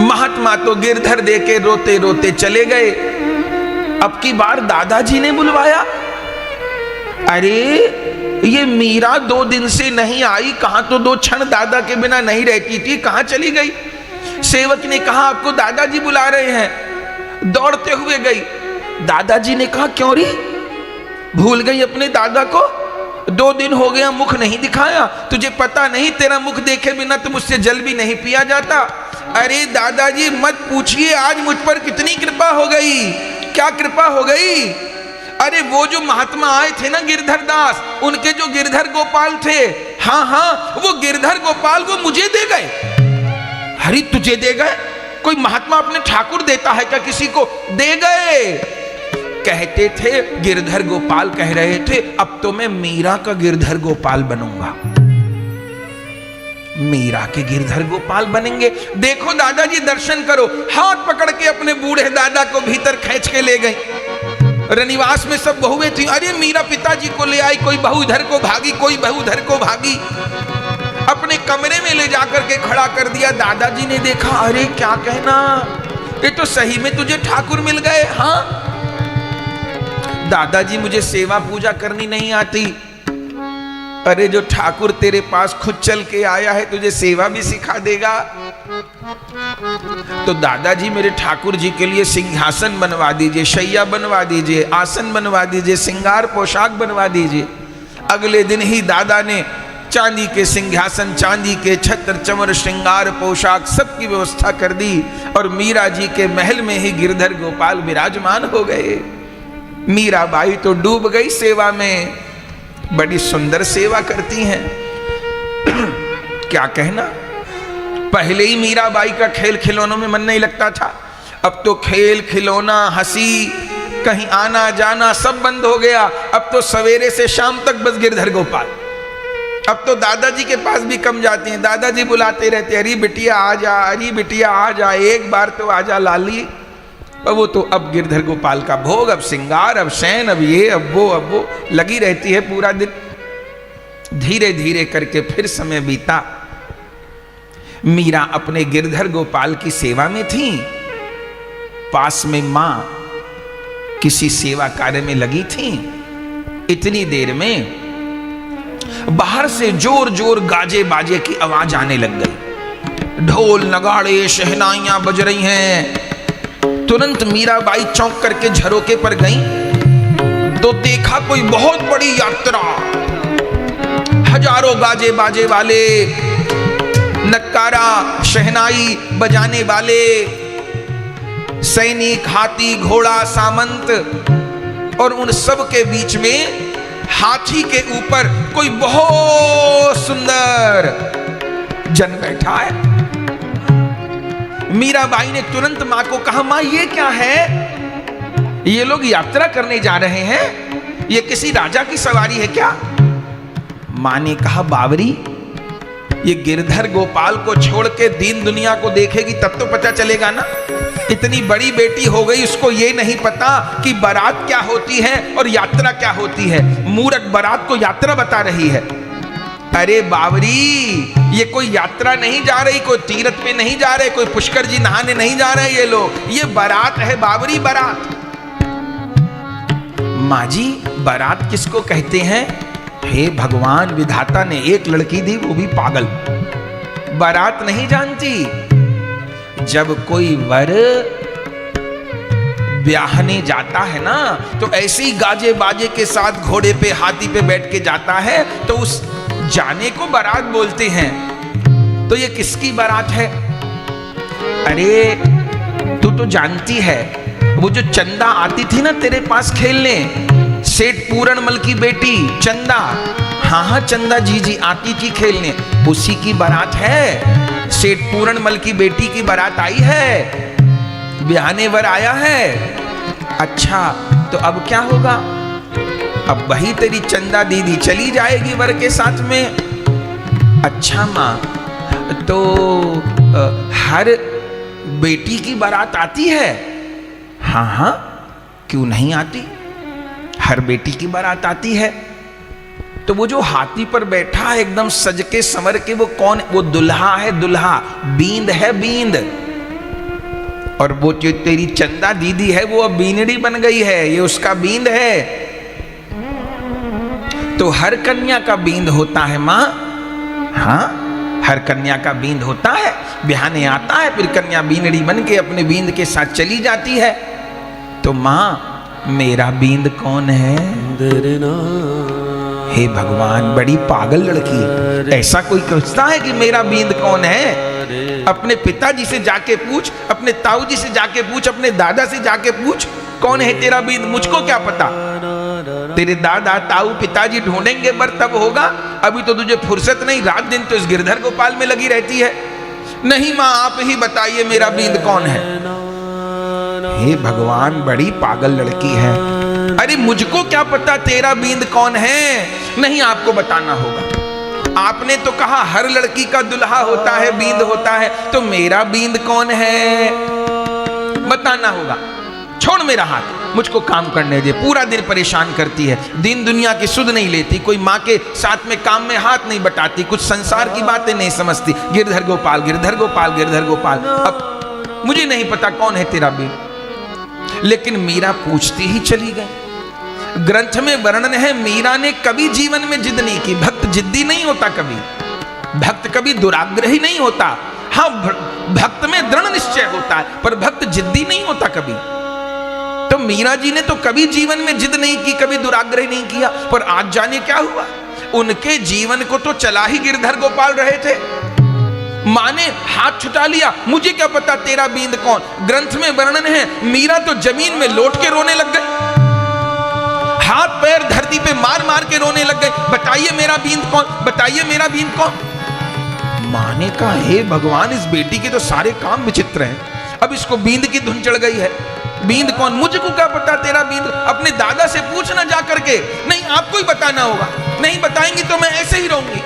महात्मा तो गिरधर दे के रोते रोते चले गए। अब की बार दादाजी ने बुलवाया। अरे ये मीरा 2 दिन से नहीं आई, कहां तो 2 क्षण दादा के बिना नहीं रहती थी, कहां चली गई। सेवक ने कहा आपको दादाजी बुला रहे हैं। दौड़ते हुए गई। दादाजी ने कहा क्यों री, भूल गई अपने दादा को? 2 दिन हो गया मुख नहीं दिखाया, तुझे पता नहीं तेरा मुख देखे बिना तो मुझसे जल भी नहीं पिया जाता। अरे दादाजी मत पूछिए, आज मुझ पर कितनी कृपा हो गई। क्या कृपा हो गई? अरे वो जो महात्मा आए थे ना गिरधर दास, उनके जो गिरधर गोपाल थे, हाँ हाँ वो गिरधर गोपाल को मुझे दे गए। अरे तुझे दे गए? कोई महात्मा अपने ठाकुर देता है क्या किसी को? दे गए। कहते थे गिरधर गोपाल कह रहे थे अब तो मैं मीरा का गिरधर गोपाल बनूंगा, मीरा के गिरधर गोपाल बनेंगे। देखो दादाजी दर्शन करो। हाथ पकड़ के अपने बूढ़े दादा को भीतर खींच के ले गई। रनिवास में सब बहुएं थी। अरे मीरा पिताजी को ले आई, कोई बहू इधर को भागी, कोई बहू उधर को भागी। अपने कमरे में ले जाकर के खड़ा कर दिया। दादाजी ने देखा, अरे क्या कहना, ये तो सही में तुझे ठाकुर मिल गए। हाँ दादाजी मुझे सेवा पूजा करनी नहीं आती। अरे जो ठाकुर तेरे पास खुद चल के आया है तुझे सेवा भी सिखा देगा। तो दादाजी मेरे ठाकुर जी के लिए सिंहासन बनवा दीजिए, शैया बनवा दीजिए, आसन बनवा दीजिए, श्रृंगार पोशाक बनवा दीजिए। अगले दिन ही दादा ने चांदी के सिंहासन, चांदी के छत्र, चमर, श्रृंगार, पोशाक सबकी व्यवस्था कर दी और मीरा जी के महल में ही गिरधर गोपाल विराजमान हो गए। मीराबाई तो डूब गई सेवा में, बड़ी सुंदर सेवा करती हैं। क्या कहना, पहले ही मीराबाई का खेल खिलौनों में मन नहीं लगता था, अब तो खेल खिलौना, हंसी, कहीं आना जाना सब बंद हो गया। अब तो सवेरे से शाम तक बस गिरधर गोपाल। अब तो दादाजी के पास भी कम जाती हैं, दादाजी बुलाते रहते, अरे बिटिया आ जा, अरे बिटिया आ जा, एक बार तो आ जा लाली। और वो तो अब गिरधर गोपाल का भोग, अब श्रृंगार, अब शयन, अब ये, अब वो लगी रहती है पूरा दिन। धीरे धीरे करके फिर समय बीता। मीरा अपने गिरधर गोपाल की सेवा में थी, पास में मां किसी सेवा कार्य में लगी थी। इतनी देर में बाहर से जोर जोर गाजे बाजे की आवाज आने लग गई। ढोल नगाड़े शहनाइयां बज रही हैं। तुरंत मीराबाई चौंक करके झरोके पर गई तो देखा कोई बहुत बड़ी यात्रा, हजारों गाजे बाजे वाले, नक्कारा शहनाई बजाने वाले, सैनिक, हाथी, घोड़ा, सामंत, और उन सब के बीच में हाथी के ऊपर कोई बहुत सुंदर जन बैठा है। मीराबाई ने तुरंत मां को कहा, मां ये क्या है? ये लोग यात्रा करने जा रहे हैं, ये किसी राजा की सवारी है क्या? मां ने कहा, बावरी, ये गिरधर गोपाल को छोड़ के दीन दुनिया को देखेगी तब तो पता चलेगा ना। इतनी बड़ी बेटी हो गई, उसको ये नहीं पता कि बारात क्या होती है और यात्रा क्या होती है। मूर्ख बारात को यात्रा बता रही है। अरे बावरी, ये कोई यात्रा नहीं जा रही, कोई तीर्थ पे नहीं जा रहे, कोई पुष्कर जी नहाने नहीं जा रहे ये लोग, ये बारात है बावरी, बारात। माँ जी, बारात किसको कहते हैं? हे भगवान, विधाता ने एक लड़की दी, वो भी पागल, बारात नहीं जानती। जब कोई वर ब्याहने जाता है ना, तो ऐसे ही गाजे बाजे के साथ घोड़े पे, हाथी पे बैठ के जाता है, तो उस जाने को बारात बोलते हैं। तो ये किसकी बारात है? अरे तू तो जानती है, वो जो चंदा आती थी ना तेरे पास खेलने, सेठ पूरणमल की बेटी चंदा, हाँ चंदा जी आती थी खेलने, उसी की बारात है। सेठ पूरणमल की बेटी की बारात आई है, ब्याहने वर आया है। अच्छा, तो अब क्या होगा? अब वही तेरी चंदा दीदी चली जाएगी वर के साथ में। अच्छा माँ, तो हर बेटी की बारात आती है? हाँ, क्यों नहीं आती, हर बेटी की बारात आती है। तो वो जो हाथी पर बैठा है एकदम सज के संवर के, वो कौन? वो दुल्हा है, दुल्हा, बींद है, बींद। और वो जो तेरी चंदा दीदी है, वो अब बीनड़ी बन गई है, ये उसका बींद है। तो हर कन्या का बींद होता है माँ। हाँ, हर कन्या का बींद होता है, ब्याहने आता है, फिर कन्या बीनड़ी बन के अपने बींद के साथ चली जाती है। तो माँ, मेरा बींद कौन है? हे भगवान, बड़ी पागल लड़की, ऐसा कोई पूछता है कि मेरा बींद कौन है? अपने पिताजी से जाके पूछ, अपने ताऊ जी से जाके पूछ, अपने दादा से जाके पूछ, कौन है तेरा बींद? मुझको क्या पता? तेरे दादा ताऊ पिताजी ढूंढेंगे बर तब होगा, अभी तो तुझे फुर्सत नहीं, रात दिन तो इस गिरधर गोपाल में लगी रहती है। नहीं माँ, आप ही बताइए मेरा बींद कौन है? हे भगवान, बड़ी पागल लड़की है। अरे मुझको क्या पता तेरा बींद कौन है? नहीं, आपको बताना होगा। आपने तो कहा हर लड़की का दुल्हा होता है, बींद होता है, तो मेरा बींद कौन है? बताना होगा। छोड़ मेरा हाथ, मुझको काम करने दे। पूरा दिन परेशान करती है, दिन दुनिया की सुध नहीं लेती, कोई माँ के साथ में काम में हाथ नहीं बटाती, कुछ संसार की बातें नहीं समझती। गिरधर गोपाल, गिरधर गोपाल, गिरधर गोपाल। अब मुझे नहीं पता कौन है तेरा बींद, लेकिन मीरा पूछती ही चली गई। ग्रंथ में वर्णन है, मीरा ने कभी जीवन में जिद नहीं की। भक्त जिद्दी नहीं होता कभी, भक्त कभी दुराग्रही नहीं होता। हाँ, भक्त में दृढ़ निश्चय होता है, पर भक्त जिद्दी नहीं होता कभी। तो मीरा जी ने तो कभी जीवन में जिद नहीं की, कभी दुराग्रह नहीं किया, पर आज जाने क्या हुआ, उनके जीवन को तो चला ही गिरधर गोपाल रहे थे। मां ने हाथ छुटा लिया, मुझे क्या पता तेरा बींद कौन। ग्रंथ में वर्णन है, मीरा तो जमीन में लौट के रोने लग गए, हाथ पैर धरती पे मार मार के रोने लग गए, बताइए मेरा बींद कौन, बताइए मेरा बींद कौन। मां ने कहा, हे भगवान, इस बेटी के तो सारे काम विचित्र हैं, अब इसको बींद की धुन चढ़ गई है। बींद कौन, मुझको क्या पता तेरा बींद, अपने दादा से पूछना जा करके। नहीं, आपको ही बताना होगा, नहीं बताएंगी तो मैं ऐसे ही रहूंगी।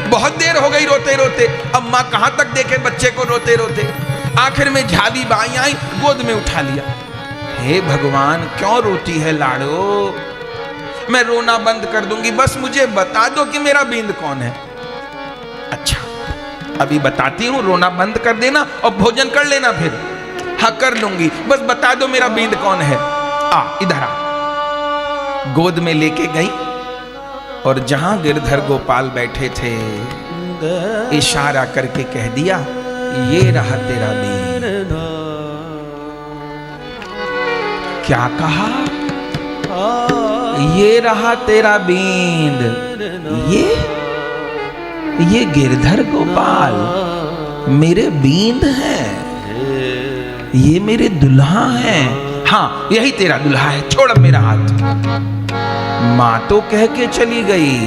बहुत देर हो गई रोते रोते, अब मां कहां तक देखे बच्चे को रोते रोते। आखिर में झाबी बाई आई, गोद में उठा लिया। हे भगवान, क्यों रोती है लाड़ो, मैं रोना बंद कर दूंगी, बस मुझे बता दो कि मेरा बींद कौन है। अच्छा, अभी बताती हूं, रोना बंद कर देना और भोजन कर लेना फिर। हाँ, कर लूंगी, बस बता दो मेरा बींद कौन है। आ इधर आ। गोद में लेके गई और जहां गिरधर गोपाल बैठे थे, इशारा करके कह दिया, ये रहा तेरा बींद। क्या कहा, ये रहा तेरा बींद। ये गिरधर गोपाल मेरे बींद हैं, ये मेरे दुल्हा हैं। हाँ, यही तेरा दुल्हा है, छोड़ अब मेरा हाथ। मां तो कह के चली गई,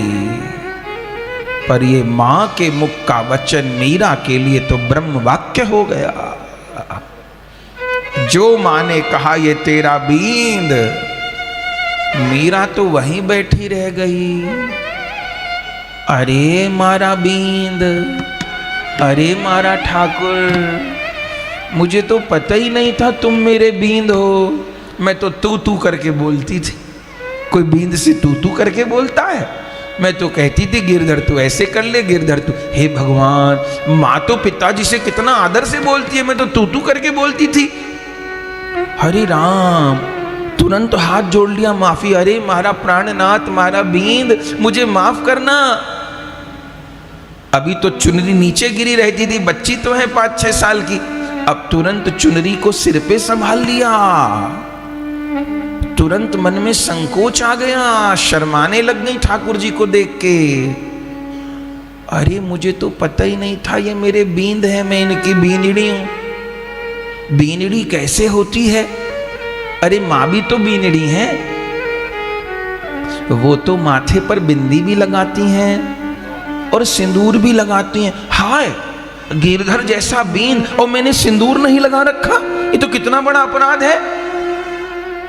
पर ये मां के मुख का वचन मीरा के लिए तो ब्रह्म वाक्य हो गया। जो मां ने कहा ये तेरा बींद, मीरा तो वहीं बैठी रह गई। अरे मारा बींद, अरे मारा ठाकुर, मुझे तो पता ही नहीं था तुम मेरे बींद हो। मैं तो तू करके बोलती थी, कोई बींद से तू करके बोलता है। मैं तो कहती थी गिरधर तू ऐसे कर ले, गिरधर तू। हे भगवान, माँ तो पिताजी से कितना आदर से बोलती है, मैं तो तू करके बोलती थी। हरे राम, तुरंत हाथ जोड़ लिया, माफी। अरे मारा प्राणनाथ, मारा बींद, मुझे माफ करना। अभी तो चुनरी नीचे गिरी रहती थी, बच्ची तो है 5-6 साल की। अब तुरंत चुनरी को सिर पे संभाल लिया। तुरंत मन में संकोच आ गया, शर्माने लग गई ठाकुर जी को देख के। अरे मुझे तो पता ही नहीं था ये मेरे बींद है, मैं इनकी बीनड़ी हूं। बीनड़ी कैसे होती है? अरे माँ भी तो बीनड़ी है, वो तो माथे पर बिंदी भी लगाती हैं और सिंदूर भी लगाती हैं। हाय, गिरधर जैसा बींद और मैंने सिंदूर नहीं लगा रखा, ये तो कितना बड़ा अपराध है।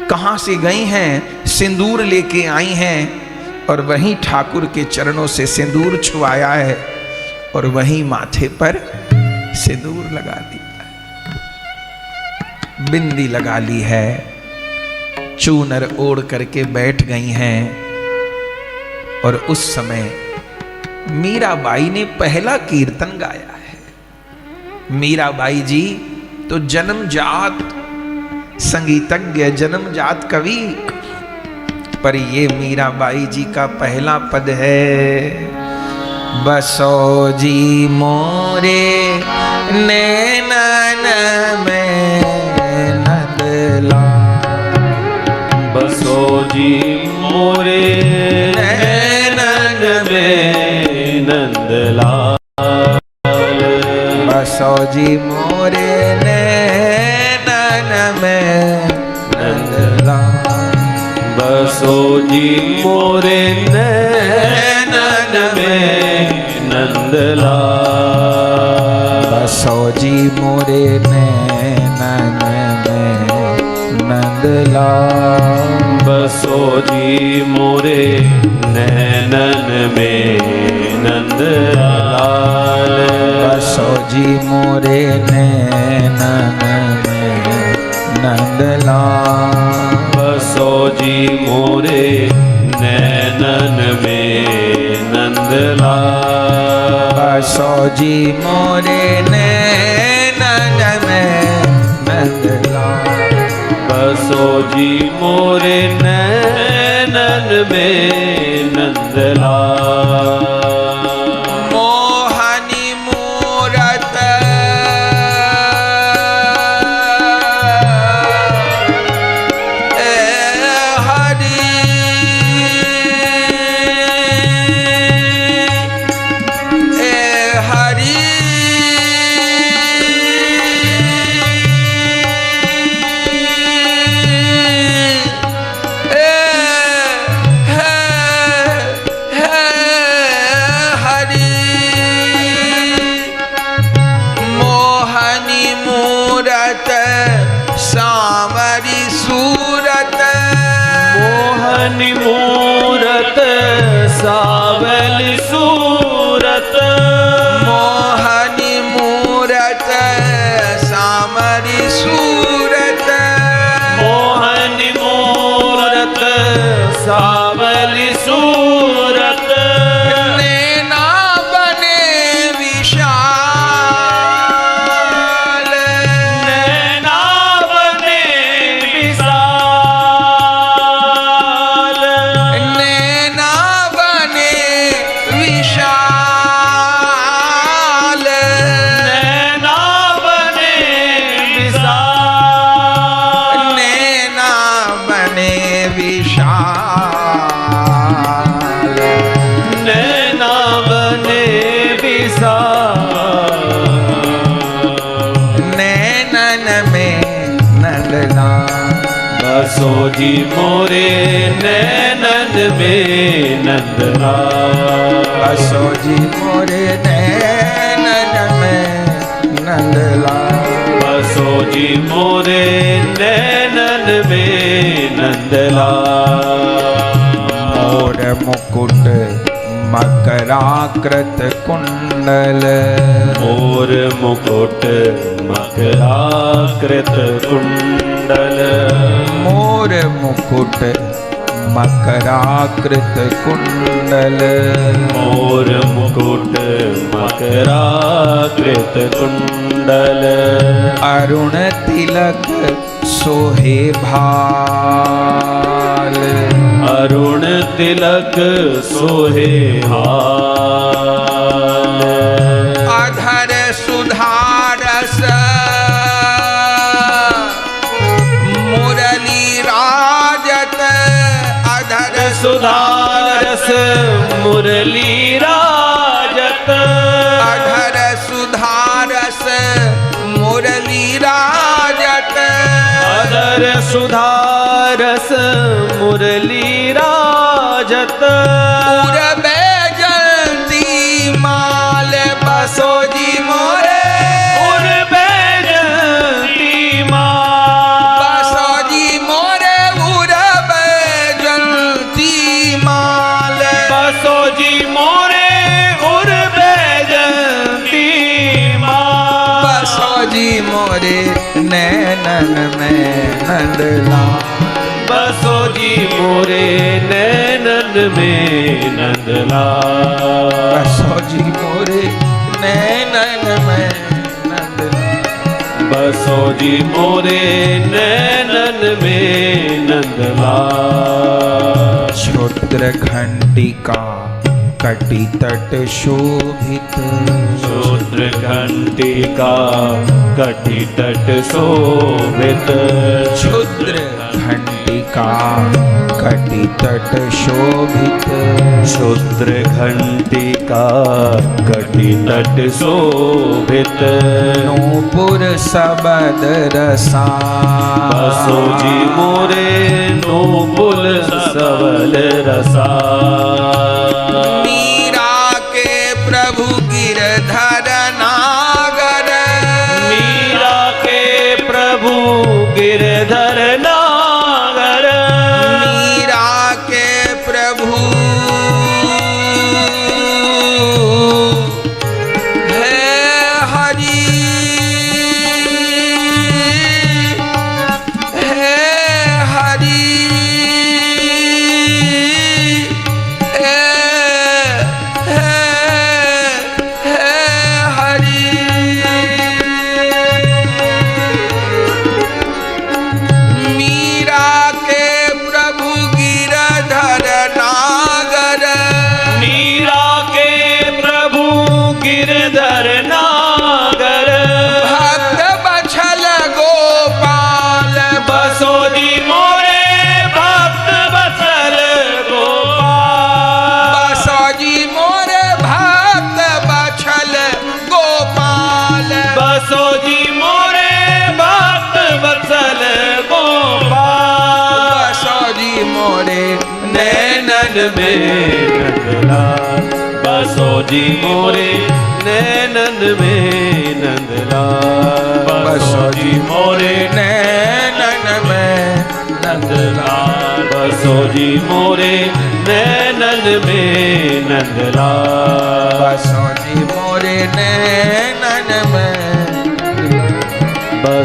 कहां से गई हैं, सिंदूर लेके आई हैं और वहीं ठाकुर के चरणों से सिंदूर छुआया है और वहीं माथे पर सिंदूर लगा दिया, बिंदी लगा ली है, चूनर ओढ़ करके बैठ गई हैं। और उस समय मीराबाई ने पहला कीर्तन गाया है। मीराबाई जी तो जन्मजात संगीतज्ञ, जन्मजात कवि, पर ये मीराबाई जी का पहला पद है। बसो जी मोरे नैनन में नंदलाल, बसो जी मोरे नैनन में नंदलाल, बसो जी मोरे नैनन में नंदलाल, बसो जी मोरे नैनन में नंदलाल, बसो जी मोरे नैनन में नंदलाल, बसो जी मोरे नैनन में नंदलाल, बसो जी मोरे नैनन में नंदलाल, बसो जी मोरे नैनन में नंदलाल, बसो जी मोरे नैनन में नंदलाल, बसो जी मोरे नैनन में नंदलाल। मोहनी मूरत वाली सूरत नैना बने विशाल, नैना बने विशाल, नैना बने विशाल, नैना बने विशाल, नैना बने विशाल, नैना बने विशाल, नैनन में नंदलाल। बसो जी मोरे नैनन में नंदलाल, बसो जी मोरे नैनन में नंदलाल। बसो जी मोरे नैनन में नंदलाल। मोर मुकुट मकराकृत कुंडल, मोर मुकुट मकराकृत कुंडल, मोर मुकुट मकराकृत कुंडल, मोर मुकुट मकराकृत कुंडल, अरुण तिलक सोहे भाल, अरुण तिलक सोहे हाल, अधर सुधारस मुरली राजत, अधर सुधारस मुरली राजत, अधर सुधारस मुरली राजत, अधर सुधारस मुरली राजत, पूरबे जलती माल। बसो जी मोरे पूरबे जलती माल, बसो जी मोरे पूरबे जलती माल। बसो जी मोरे पूरबे जलती माल, बसो जी मोरे नैनन में नंदलाल। बसो जी मोरे नैनन में नंदलाल, बसो जी मोरे नैनन में नंदलाल। बसो जी मोरे नैनन में नंदलाल। क्षुद्र घंटिका कटी तट शोभित, शूद्र घंटिका कटी तट शोभित, क्षुद्र घंटिका कटी तट शोभित, शूद्र घंटिका कटी तट शोभित, नूपुर सबद रसा। बसो जी मोरे नूपुर सबल रसा, मीरा के प्रभु गिरधर नागर, मीरा के प्रभु गिरधर नागर, मीरा के प्रभु है हरि, है हरि, है हरि। मीरा के प्रभु गिरधर नागर, मीरा के प्रभु गिरधर नागर, भक्त बछल गोपाल। बसो जी मोरे भक्त बचल गोपाल, बसो जी मोरे भक्त बछल गोपाल। बसो जी मोरे भक्त बचल गोपाल, बसो जी मोरे नैनन में नंदलाल, बसो जी मोरे नैनन में नंदलाल, बसो जी मोरे नैनन में नंदलाल, बसो जी मोरे नैनन में नंदलाल, बसो जी मोरे नैनन में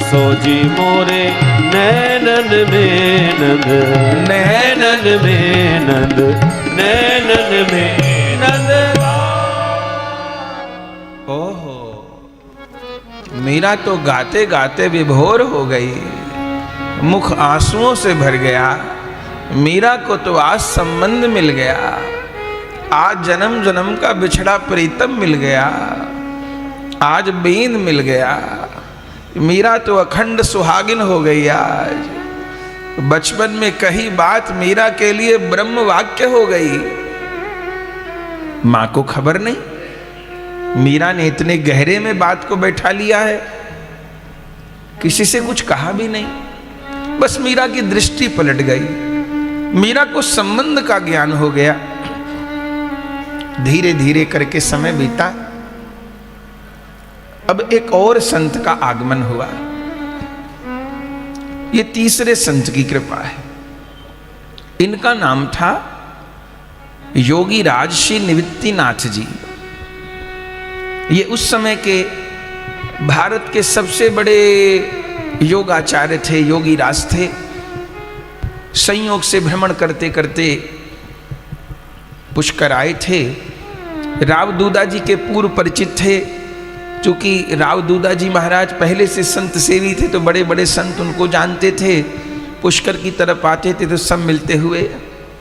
बसो जी मोरे नैनन में नंद, नैनन में नंद, नैनन में नंद। ओहो, मीरा तो गाते गाते विभोर हो गई, मुख आंसुओं से भर गया। मीरा को तो आज संबंध मिल गया, आज जन्म जन्म का बिछड़ा प्रीतम मिल गया, आज बीन मिल गया। मीरा तो अखंड सुहागिन हो गई। आज बचपन में कही बात मीरा के लिए ब्रह्म वाक्य हो गई। मां को खबर नहीं, मीरा ने इतने गहरे में बात को बैठा लिया है, किसी से कुछ कहा भी नहीं। बस मीरा की दृष्टि पलट गई, मीरा को संबंध का ज्ञान हो गया। धीरे धीरे करके समय बीता। अब एक और संत का आगमन हुआ। ये तीसरे संत की कृपा है। इनका नाम था योगी राज श्री निवृत्तिनाथ जी। ये उस समय के भारत के सबसे बड़े योगाचार्य थे, योगी राज थे। संयोग से भ्रमण करते करते पुष्कर आए थे। राव दूदा जी के पूर्व परिचित थे। चूंकि राव दूदा जी महाराज पहले से संत सेवी थे तो बड़े बड़े संत उनको जानते थे। पुष्कर की तरफ आते थे तो सब मिलते हुए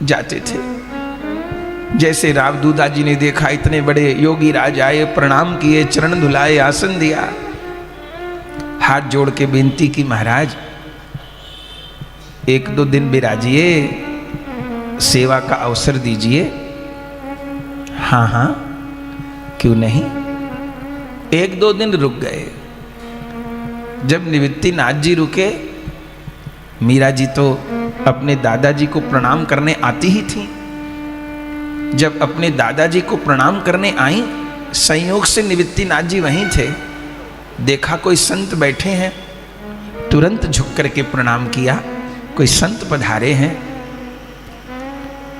जाते थे। जैसे राव दूदा जी ने देखा इतने बड़े योगी राज आए, प्रणाम किए, चरण धुलाए, आसन दिया, हाथ जोड़ के बेनती की, महाराज एक दो दिन विराजिए, सेवा का अवसर दीजिए। हाँ हाँ क्यों नहीं। एक दो दिन रुक गए। जब निवृत्तिनाथ जी रुके, मीरा जी तो अपने दादाजी को प्रणाम करने आती ही थी। जब अपने दादाजी को प्रणाम करने आई, संयोग से निवृत्तिनाथ जी वहीं थे। देखा कोई संत बैठे हैं, तुरंत झुक करके प्रणाम किया। कोई संत पधारे हैं।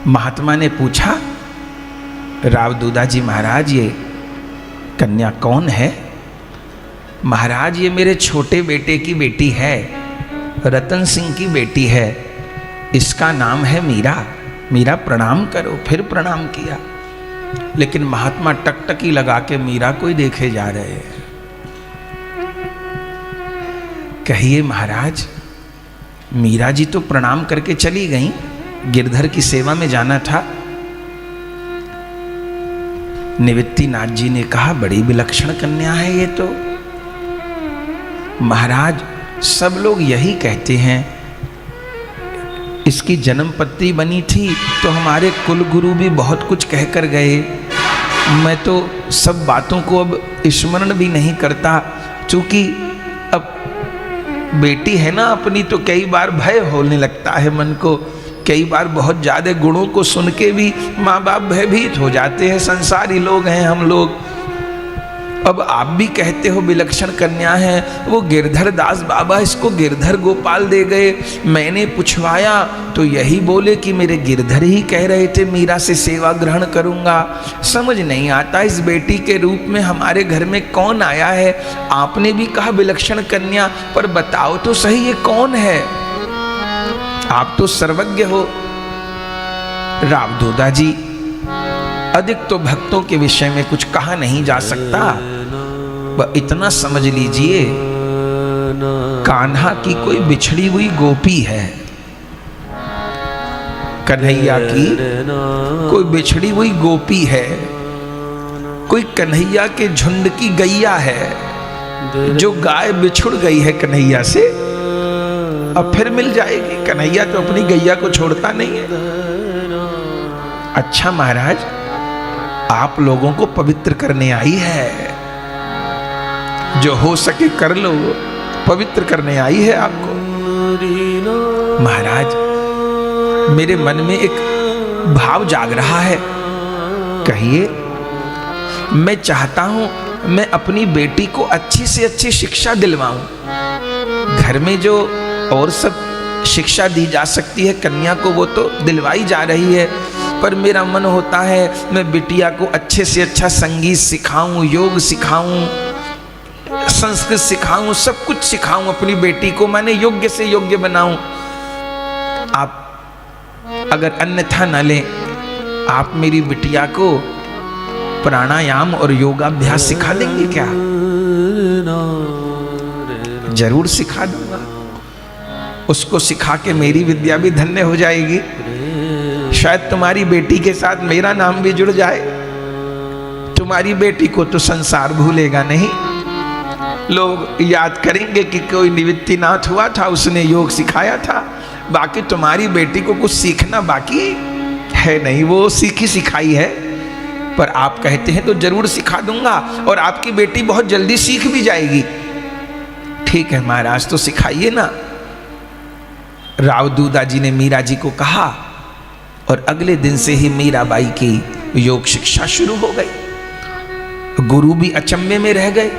महात्मा ने पूछा, राव दूदा जी महाराज ये कन्या कौन है? महाराज ये मेरे छोटे बेटे की बेटी है, रतन सिंह की बेटी है, इसका नाम है मीरा। मीरा प्रणाम करो। फिर प्रणाम किया, लेकिन महात्मा टकटकी लगा के मीरा को ही देखे जा रहे हैं। कहिए महाराज, मीरा जी तो प्रणाम करके चली गई, गिरधर की सेवा में जाना था। निवृत्तिनाथ जी ने कहा, बड़ी विलक्षण कन्या है ये तो। महाराज सब लोग यही कहते हैं, इसकी जन्मपत्री बनी थी तो हमारे कुल गुरु भी बहुत कुछ कहकर गए। मैं तो सब बातों को अब स्मरण भी नहीं करता, क्योंकि अब बेटी है ना अपनी, तो कई बार भय होने लगता है मन को। कई बार बहुत ज़्यादा गुणों को सुन के भी माँ बाप भयभीत हो जाते हैं। संसारी लोग हैं हम लोग। अब आप भी कहते हो विलक्षण कन्या है। वो गिरधर दास बाबा इसको गिरधर गोपाल दे गए। मैंने पूछवाया तो यही बोले कि मेरे गिरधर ही कह रहे थे मीरा से सेवा ग्रहण करूंगा। समझ नहीं आता इस बेटी के रूप में हमारे घर में कौन आया है। आपने भी कहा विलक्षण कन्या, पर बताओ तो सही ये कौन है। आप तो सर्वज्ञ हो। राव दूदा जी, अधिक तो भक्तों के विषय में कुछ कहा नहीं जा सकता। वह इतना समझ लीजिए, कान्हा की कोई बिछड़ी हुई गोपी है, कन्हैया की कोई बिछड़ी हुई गोपी है, कोई कन्हैया के झुंड की गैया है। जो गाय बिछुड़ गई है कन्हैया से, अब फिर मिल जाएगी। कन्हैया तो अपनी गैया को छोड़ता नहीं है। अच्छा महाराज, आप लोगों को पवित्र करने आई है, जो हो सके कर लो, पवित्र करने आई है आपको। महाराज, मेरे मन में एक भाव जाग रहा है, कहिए। मैं चाहता हूं मैं अपनी बेटी को अच्छी से अच्छी शिक्षा दिलवाऊं। घर में जो और सब शिक्षा दी जा सकती है कन्या को वो तो दिलवाई जा रही है, पर मेरा मन होता है मैं बिटिया को अच्छे से अच्छा संगीत सिखाऊं, योग सिखाऊं, संस्कृत सिखाऊं, सब कुछ सिखाऊं अपनी बेटी को, मैंने योग्य से योग्य बनाऊं। आप अगर अन्यथा न लें, आप मेरी बिटिया को प्राणायाम और योगाभ्यास सिखा देंगे क्या? जरूर सिखा दूंगा। उसको सिखा के मेरी विद्या भी धन्य हो जाएगी। शायद तुम्हारी बेटी के साथ मेरा नाम भी जुड़ जाए। तुम्हारी बेटी को तो संसार भूलेगा नहीं, लोग याद करेंगे कि कोई निवृत्तिनाथ हुआ था, उसने योग सिखाया था। बाकी तुम्हारी बेटी को कुछ सीखना बाकी है नहीं, वो सीखी सिखाई है। पर आप कहते हैं तो जरूर सिखा दूंगा, और आपकी बेटी बहुत जल्दी सीख भी जाएगी। ठीक है महाराज, तो सिखाइए ना। राव दूदा जी ने मीरा जी को कहा, और अगले दिन से ही मीराबाई की योग शिक्षा शुरू हो गई। गुरु भी अचंभे में रह गए।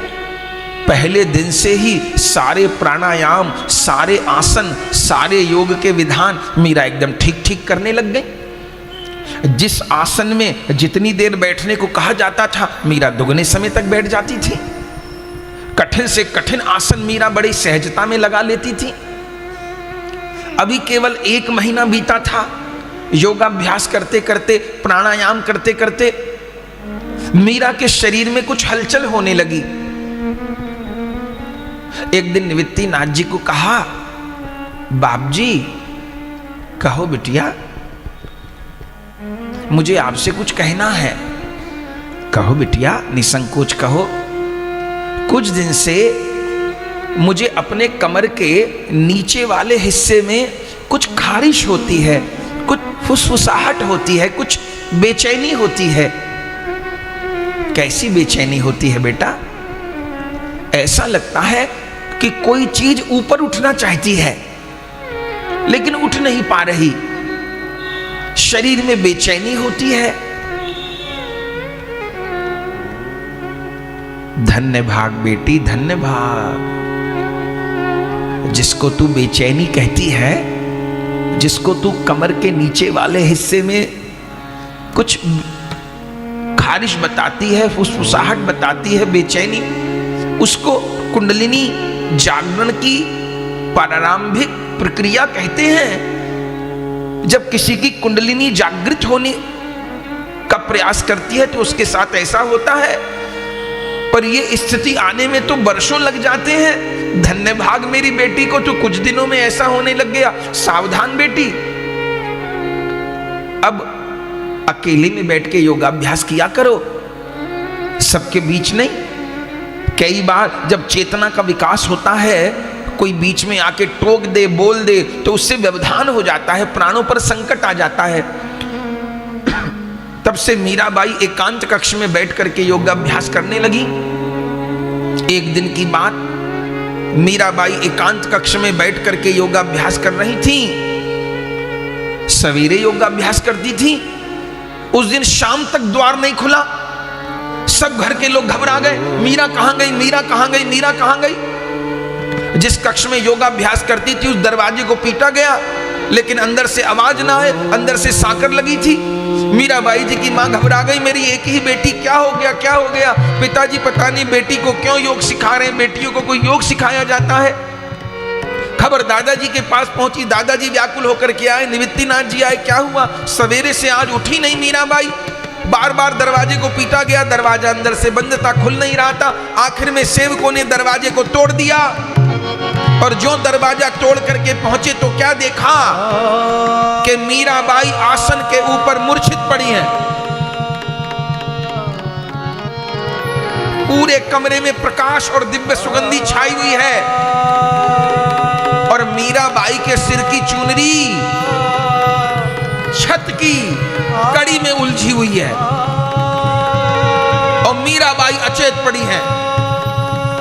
पहले दिन से ही सारे प्राणायाम, सारे आसन, सारे योग के विधान मीरा एकदम ठीक ठीक करने लग गई। जिस आसन में जितनी देर बैठने को कहा जाता था, मीरा दुगने समय तक बैठ जाती थी। कठिन से कठिन आसन मीरा बड़ी सहजता में लगा लेती थी। अभी केवल 1 महीना बीता था, योगाभ्यास करते करते, प्राणायाम करते करते मीरा के शरीर में कुछ हलचल होने लगी। एक दिन निवृत्तिनाथ जी को कहा, बाप जी कहो बिटिया, मुझे आपसे कुछ कहना है। कहो बिटिया, निसंकोच कहो। कुछ दिन से मुझे अपने कमर के नीचे वाले हिस्से में कुछ खारिश होती है, कुछ फुसफुसाहट होती है, कुछ बेचैनी होती है। कैसी बेचैनी होती है बेटा? ऐसा लगता है कि कोई चीज ऊपर उठना चाहती है लेकिन उठ नहीं पा रही। शरीर में बेचैनी होती है। धन्य भाग बेटी, धन्य भाग। जिसको तू बेचैनी कहती है, जिसको तू कमर के नीचे वाले हिस्से में कुछ खारिश बताती है, फुसफुसाहट बताती है, बेचैनी, उसको कुंडलिनी जागरण की प्रारंभिक प्रक्रिया कहते हैं। जब किसी की कुंडलिनी जागृत होने का प्रयास करती है तो उसके साथ ऐसा होता है, पर ये स्थिति आने में तो वर्षों लग जाते हैं। धन्य भाग मेरी बेटी को, तो कुछ दिनों में ऐसा होने लग गया। सावधान बेटी, अब अकेले में बैठ के योगाभ्यास किया करो, सबके बीच नहीं। कई बार जब चेतना का विकास होता है, कोई बीच में आके टोक दे, बोल दे, तो उससे व्यवधान हो जाता है, प्राणों पर संकट आ जाता है। तब से मीराबाई एकांत कक्ष में बैठ करके योगाभ्यास करने लगी। एक दिन की बात, मीराबाई एकांत कक्ष में बैठ करके योगाभ्यास कर रही थी। सवेरे योगाभ्यास करती थी। उस दिन शाम तक द्वार नहीं खुला। सब घर के लोग घबरा गए, मीरा कहां गई, मीरा कहां गई, मीरा कहां गई। जिस कक्ष में योगाभ्यास करती थी उस दरवाजे को पीटा गया, लेकिन अंदर से आवाज ना आए, अंदर से सांकर लगी थी। मीराबाई जी की मां घबरा गई, मेरी एक ही बेटी, क्या हो गया, क्या हो गया? पिताजी पता नहीं बेटी को क्यों योग सिखा रहे हैं, बेटियों को कोई योग सिखाया जाता है। खबर दादाजी के पास पहुंची। दादाजी व्याकुल होकर के आए, निवृत्तिनाथ जी आए, क्या हुआ? सवेरे से आज उठी नहीं मीराबाई, बार बार दरवाजे को पीटा गया, दरवाजा अंदर से बंद था, खुल नहीं रहा था। आखिर में सेवकों ने दरवाजे को तोड़ दिया, और जो दरवाजा तोड़ करके पहुंचे तो क्या देखा कि मीराबाई आसन के ऊपर मूर्छित पड़ी हैं। पूरे कमरे में प्रकाश और दिव्य सुगंधी छाई हुई है, और मीराबाई के सिर की चुनरी छत की कड़ी में उलझी हुई है, और मीराबाई अचेत पड़ी है।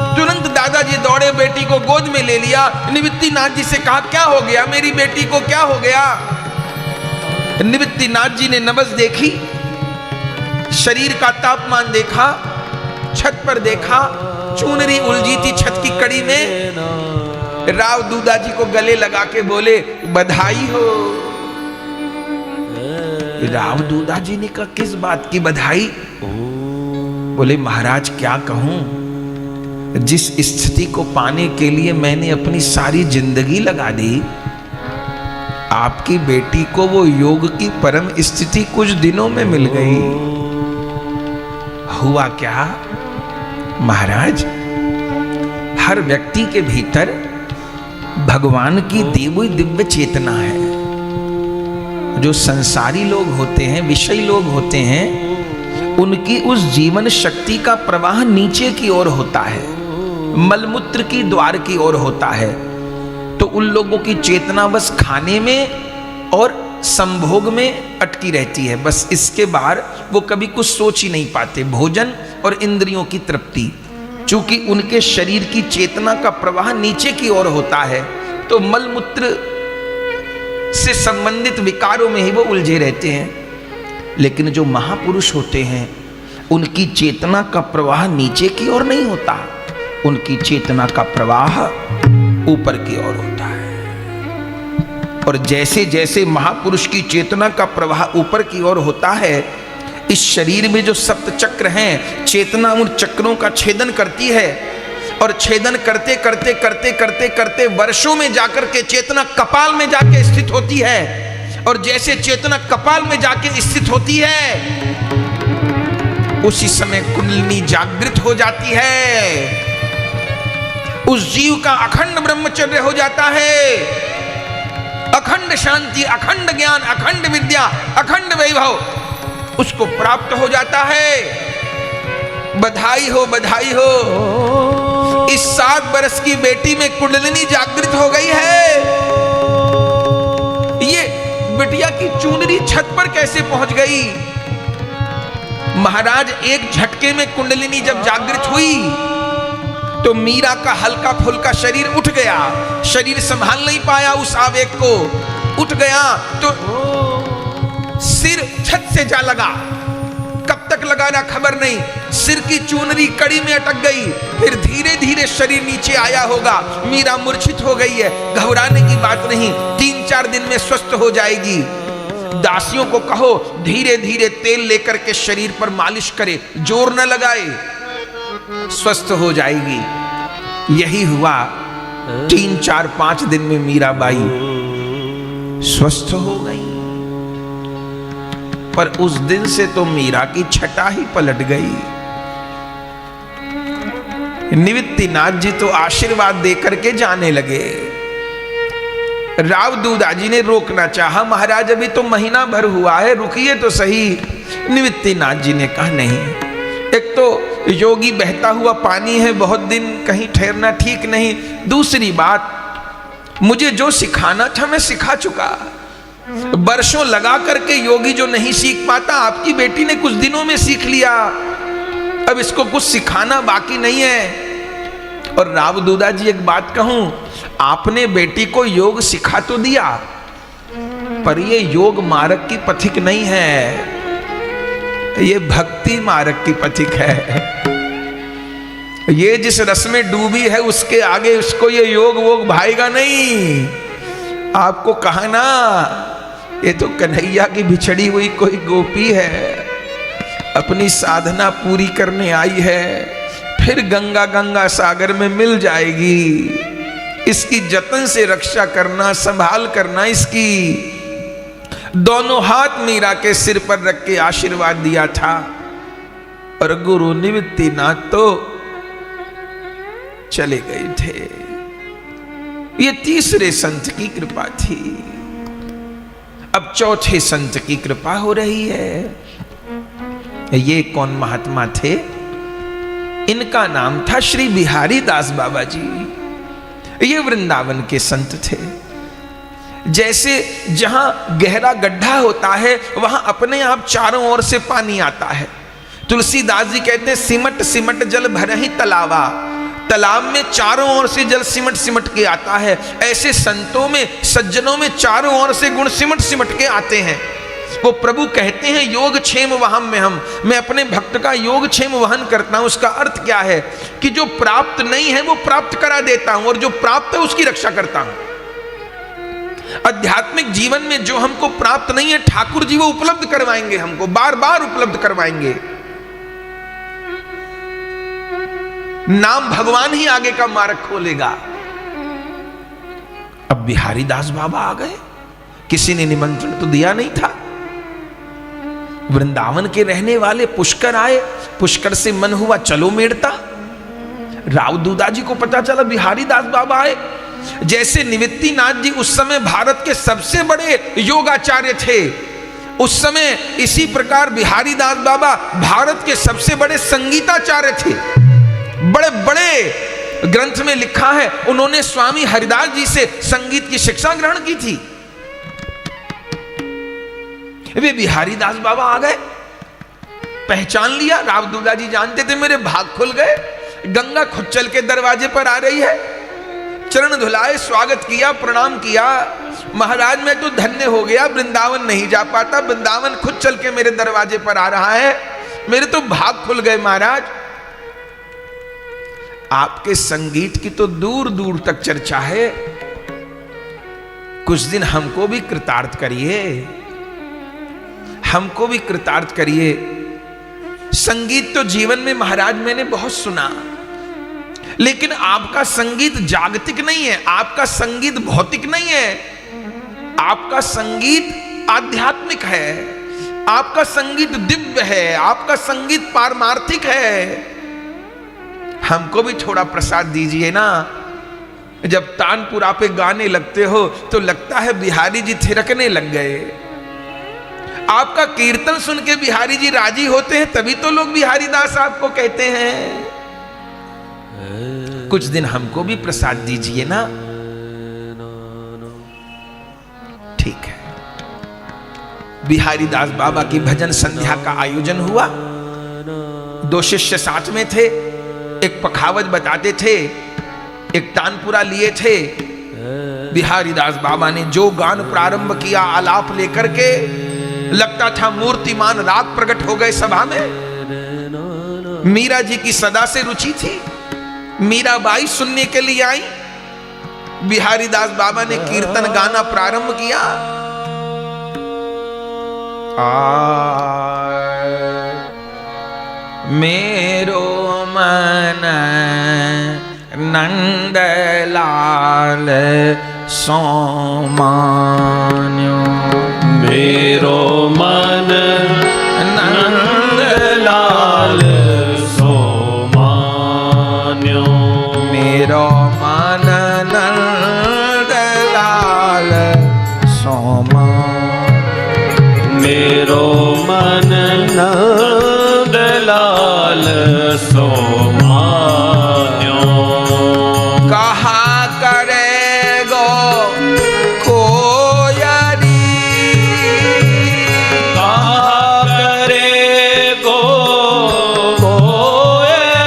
तुरंत दादाजी दौड़े, बेटी को गोद में ले लिया। निवृत्तिनाथ जी से कहा, क्या हो गया मेरी बेटी को, क्या हो गया? निवृत्तिनाथ जी ने नब्ज देखी, शरीर का तापमान देखा, छत पर देखा, चुनरी उलझी थी छत की कड़ी में। राव दूदा जी को गले लगा के बोले, बधाई हो। राव दूदा जी ने कहा, किस बात की बधाई? बोले महाराज क्या कहूं, जिस स्थिति को पाने के लिए मैंने अपनी सारी जिंदगी लगा दी, आपकी बेटी को वो योग की परम स्थिति कुछ दिनों में मिल गई। हुआ क्या महाराज, हर व्यक्ति के भीतर भगवान की दी हुई दिव्य चेतना है। जो संसारी लोग होते हैं, विषयी लोग होते हैं, उनकी उस जीवन शक्ति का प्रवाह नीचे की ओर होता है, मलमूत्र की द्वार की ओर होता है। तो उन लोगों की चेतना बस खाने में और संभोग में अटकी रहती है, बस इसके बाहर वो कभी कुछ सोच ही नहीं पाते। भोजन और इंद्रियों की तृप्ति, चूंकि उनके शरीर की चेतना का प्रवाह नीचे की ओर होता है, तो मलमूत्र से संबंधित विकारों में ही वो उलझे रहते हैं। लेकिन जो महापुरुष होते हैं, उनकी चेतना का प्रवाह नीचे की ओर नहीं होता, उनकी चेतना का प्रवाह ऊपर की ओर होता है। और जैसे जैसे महापुरुष की चेतना का प्रवाह ऊपर की ओर होता है, इस शरीर में जो सप्त चक्र हैं, चेतना उन चक्रों का छेदन करती है, और छेदन करते करते करते करते करते वर्षों में जाकर के चेतना कपाल में जाके स्थित होती है। और जैसे चेतना कपाल में जाके स्थित होती है, उसी समय कुंडलिनी जागृत हो जाती है। उस जीव का अखंड ब्रह्मचर्य हो जाता है, अखंड शांति, अखंड ज्ञान, अखंड विद्या, अखंड वैभव उसको प्राप्त हो जाता है। बधाई हो, बधाई हो, इस 7 वर्ष की बेटी में कुंडलिनी जागृत हो गई है। ये बिटिया की चुनरी छत पर कैसे पहुंच गई? महाराज, एक झटके में कुंडलिनी जब जागृत हुई तो मीरा का हल्का फुल्का शरीर उठ गया, शरीर संभाल नहीं पाया उस आवेग को, उठ गया तो सिर छत से जा लगा। कब तक लगा ना खबर नहीं, सिर की चुनरी कड़ी में अटक गई, फिर धीरे धीरे शरीर नीचे आया होगा। मीरा मूर्छित हो गई है, घबराने की बात नहीं, 3-4 दिन में स्वस्थ हो जाएगी। दासियों को कहो धीरे धीरे तेल लेकर के शरीर पर मालिश करे, जोर न लगाए, स्वस्थ हो जाएगी। यही हुआ, 3-4-5 दिन में मीराबाई स्वस्थ हो गई। पर उस दिन से तो मीरा की छटा ही पलट गई। निवृत्तिनाथ जी तो आशीर्वाद देकर के जाने लगे। राव दूदाजी ने रोकना चाहा, महाराज अभी तो महीना भर हुआ है, रुकिए तो सही। निवृत्तिनाथ जी ने कहा नहीं, एक तो योगी बहता हुआ पानी है, बहुत दिन कहीं ठहरना ठीक नहीं, दूसरी बात मुझे जो सिखाना था मैं सिखा चुका। वर्षों लगा करके योगी जो नहीं सीख पाता, आपकी बेटी ने कुछ दिनों में सीख लिया, अब इसको कुछ सिखाना बाकी नहीं है। और राव दूदा जी एक बात कहूं, आपने बेटी को योग सिखा तो दिया, पर ये योग मार्ग की पथिक नहीं है, ये भक्ति मार्ग की पथिक है। ये जिस रस में डूबी है उसके आगे उसको ये योग वोग भाएगा नहीं। आपको कहा ना, ये तो कन्हैया की बिछड़ी हुई कोई गोपी है, अपनी साधना पूरी करने आई है, फिर गंगा गंगा सागर में मिल जाएगी। इसकी जतन से रक्षा करना, संभाल करना इसकी। दोनों हाथ मीरा के सिर पर रख के आशीर्वाद दिया था। और गुरु निवृत्तिनाथ तो चले गए थे। ये तीसरे संत की कृपा थी। अब चौथे संत की कृपा हो रही है। ये कौन महात्मा थे? इनका नाम था श्री बिहारी दास बाबा जी। ये वृंदावन के संत थे। जैसे जहां गहरा गड्ढा होता है वहां अपने आप चारों ओर से पानी आता है। तुलसीदास जी कहते हैं सिमट सिमट जल भरहि तलावा, तालाब में चारों ओर से जल सिमट सिमट के आता है। ऐसे संतों में, सज्जनों में चारों ओर से गुण सिमट सिमट के आते हैं। वो प्रभु कहते हैं योग क्षेम वहम में हम, मैं अपने भक्त का योग क्षेम वहन करता हूं। उसका अर्थ क्या है कि जो प्राप्त नहीं है वो प्राप्त करा देता हूं, और जो प्राप्त है उसकी रक्षा करता हूं। आध्यात्मिक जीवन में जो हमको प्राप्त नहीं है ठाकुर जी वो उपलब्ध करवाएंगे, हमको बार बार उपलब्ध करवाएंगे। नाम भगवान ही आगे का मार्ग खोलेगा। अब बिहारी दास बाबा आ गए, किसी ने निमंत्रण तो दिया नहीं था। वृंदावन के रहने वाले पुष्कर आए, पुष्कर से मन हुआ चलो मेड़ता। राव दूदा जी को पता चला बिहारी दास बाबा आए। जैसे निवृत्तिनाथ जी उस समय भारत के सबसे बड़े योगाचार्य थे, उस समय इसी प्रकार बिहारी दास बाबा भारत के सबसे बड़े संगीताचार्य थे। बड़े बड़े ग्रंथ में लिखा है उन्होंने स्वामी हरिदास जी से संगीत की शिक्षा ग्रहण की थी। वे बिहारी दास बाबा आ गए, पहचान लिया। राव दूदा जी जानते थे मेरे भाग खुल गए। गंगा खुद चल के दरवाजे पर आ रही है, चरण धुलाए, स्वागत किया, प्रणाम किया। महाराज मैं तो धन्य हो गया, वृंदावन नहीं जा पाता, वृंदावन खुद चल के मेरे दरवाजे पर आ रहा है, मेरे तो भाग खुल गए महाराज। आपके संगीत की तो दूर दूर तक चर्चा है, कुछ दिन हमको भी कृतार्थ करिए, हमको भी कृतार्थ करिए। संगीत तो जीवन में महाराज मैंने बहुत सुना, लेकिन आपका संगीत जागतिक नहीं है, आपका संगीत भौतिक नहीं है, आपका संगीत आध्यात्मिक है, आपका संगीत दिव्य है, आपका संगीत पारमार्थिक है। हमको भी थोड़ा प्रसाद दीजिए ना। जब तानपुरा पे गाने लगते हो तो लगता है बिहारी जी थिरकने लग गए। आपका कीर्तन सुन के बिहारी जी राजी होते हैं, तभी तो लोग बिहारी दास आपको कहते हैं। कुछ दिन हमको भी प्रसाद दीजिए ना। ठीक है। बिहारी दास बाबा की भजन संध्या का आयोजन हुआ। दो शिष्य साथ में थे, एक पखावज बताते थे, एक तानपुरा लिए थे। बिहारी दास बाबा ने जो गान प्रारंभ किया आलाप लेकर के, लगता था मूर्तिमान राग प्रकट हो गए सभा में। मीरा जी की सदा से रुचि थी, मीराबाई सुनने के लिए आई। बिहारी दास बाबा ने कीर्तन गाना प्रारंभ किया। मेरो मन नंदलाल सोमान्यो, मेरो मन नंदलाल सोमान्यो, मेरो मन नंदलाल सोमान्यो, मेरो मन नंदलाल सोमान्यो। कहा करेगो कोयरी, कहा करेगो कोयरी,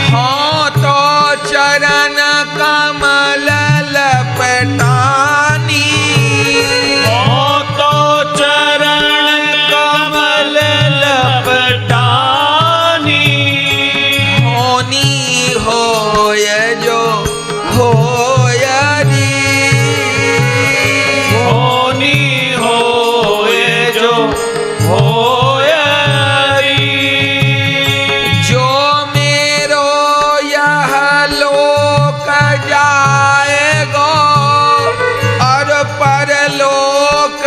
हाँ तो चरण कमल लपटानी, हाँ तो चरण कमल लपटानी, होनी होय जो होयरी, होनी होए जो होयरी, जो मेरो यह लोक जाएगो और परलोक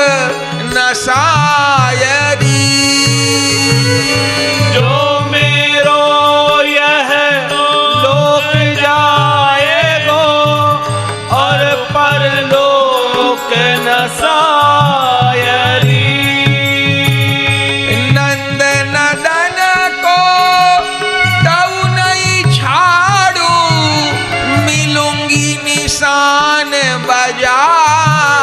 नसायरी, जो मेरो यह लोक जाएगो और परलोक नसायरी। नंद नदन को तऊ नहीं छाड़ू, मिलूंगी निशान बजायरी,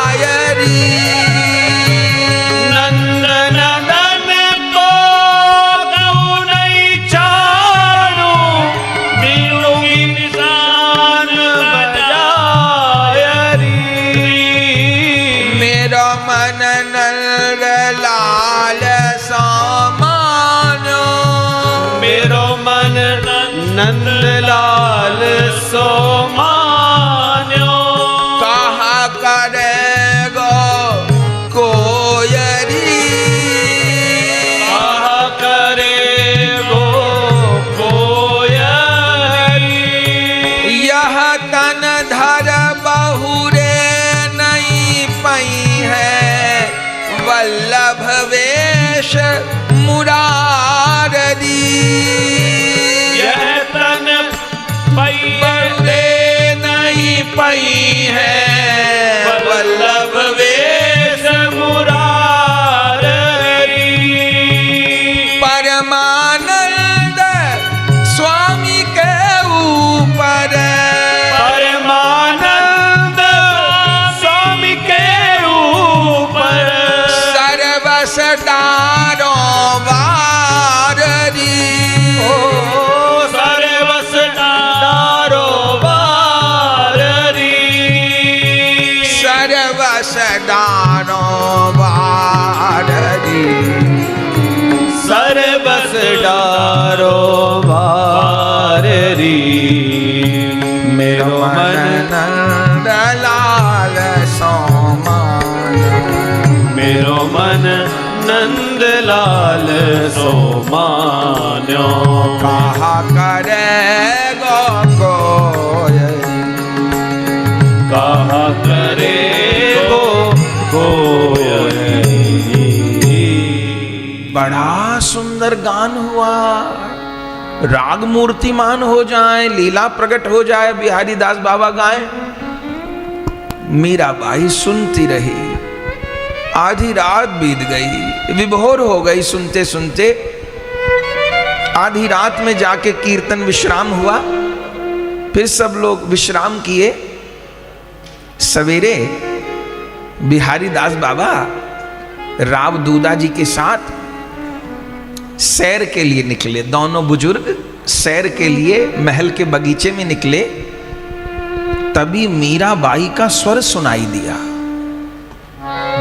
नंद नदन को तऊ नहीं छाड़ू, मिलूंगी निशान बजायरी। मेरा मन नंद लाल सामान्यो, मेरो मन नंदलाल सोमान्यो, कहा करेगो कोयरी, कहा करेगो वेश मुरारी, यह तन पई बंदे नहीं पई है वल्लभ वेश मुरारी। परमानंद स्वामी के ऊपर, परमानंद स्वामी के ऊपर सर्वस दारों वारी, ओ सर्वस दारो वारी, सर्वस दारों वारी, सर्वस डारो वारी। मेरो मन नंद लाल सोमान, मेरो मन नंद लाल सो मान्यो। कहा करे कोई, कहा करे कोई। बड़ा सुंदर गान हुआ। राग मूर्तिमान हो जाए, लीला प्रकट हो जाए, बिहारी दास बाबा गाए। मीराबाई सुनती रही। आधी रात बीत गई, विभोर हो गई सुनते सुनते। आधी रात में जाके कीर्तन विश्राम हुआ। फिर सब लोग विश्राम किए। सवेरे बिहारी दास बाबा राव दूदा जी के साथ सैर के लिए निकले। दोनों बुजुर्ग सैर के लिए महल के बगीचे में निकले। तभी मीराबाई का स्वर सुनाई दिया।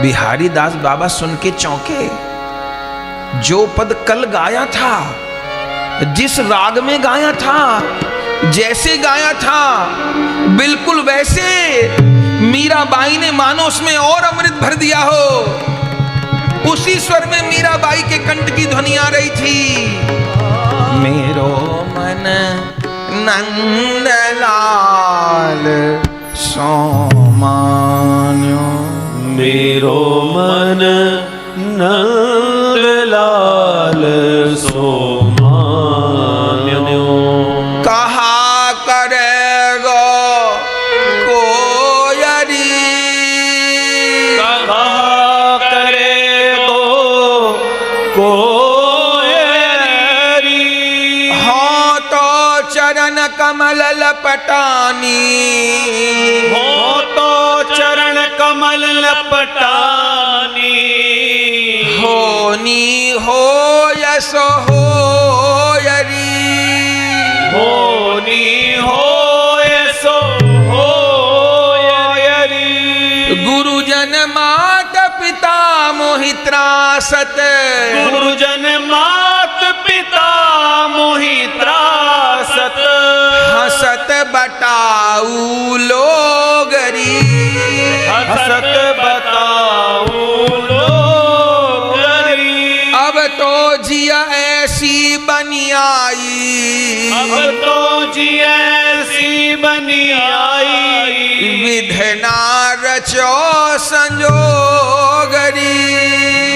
बिहारी दास बाबा सुन के चौंके। जो पद कल गाया था, जिस राग में गाया था, जैसे गाया था, बिल्कुल वैसे मीराबाई ने मानो उसमें और अमृत भर दिया हो। उसी स्वर में मीराबाई के कंठ की ध्वनि आ रही थी। मेरो मन नंदलाल सोमान्यो, मेरो मन नंद लाल सो मान्यो। कहा करेगो कोयरी, कहा करे कोयरी। हो तो चरण कमल लपटानी, हो तो चरण कमल लपटानी। होनी हो यशो हो यरी, होनी हो सो हो यरी। गुरुजन मात पिता मोहि त्रासत, गुरुजन मात पिता मोहि त्रासत। हसत बटाऊ लोगरी, हसत बताऊं लोगरी। अब तो जिया ऐसी बनी आई, अब तो जी ऐसी बनी आई। विधना रचो संजोगरी,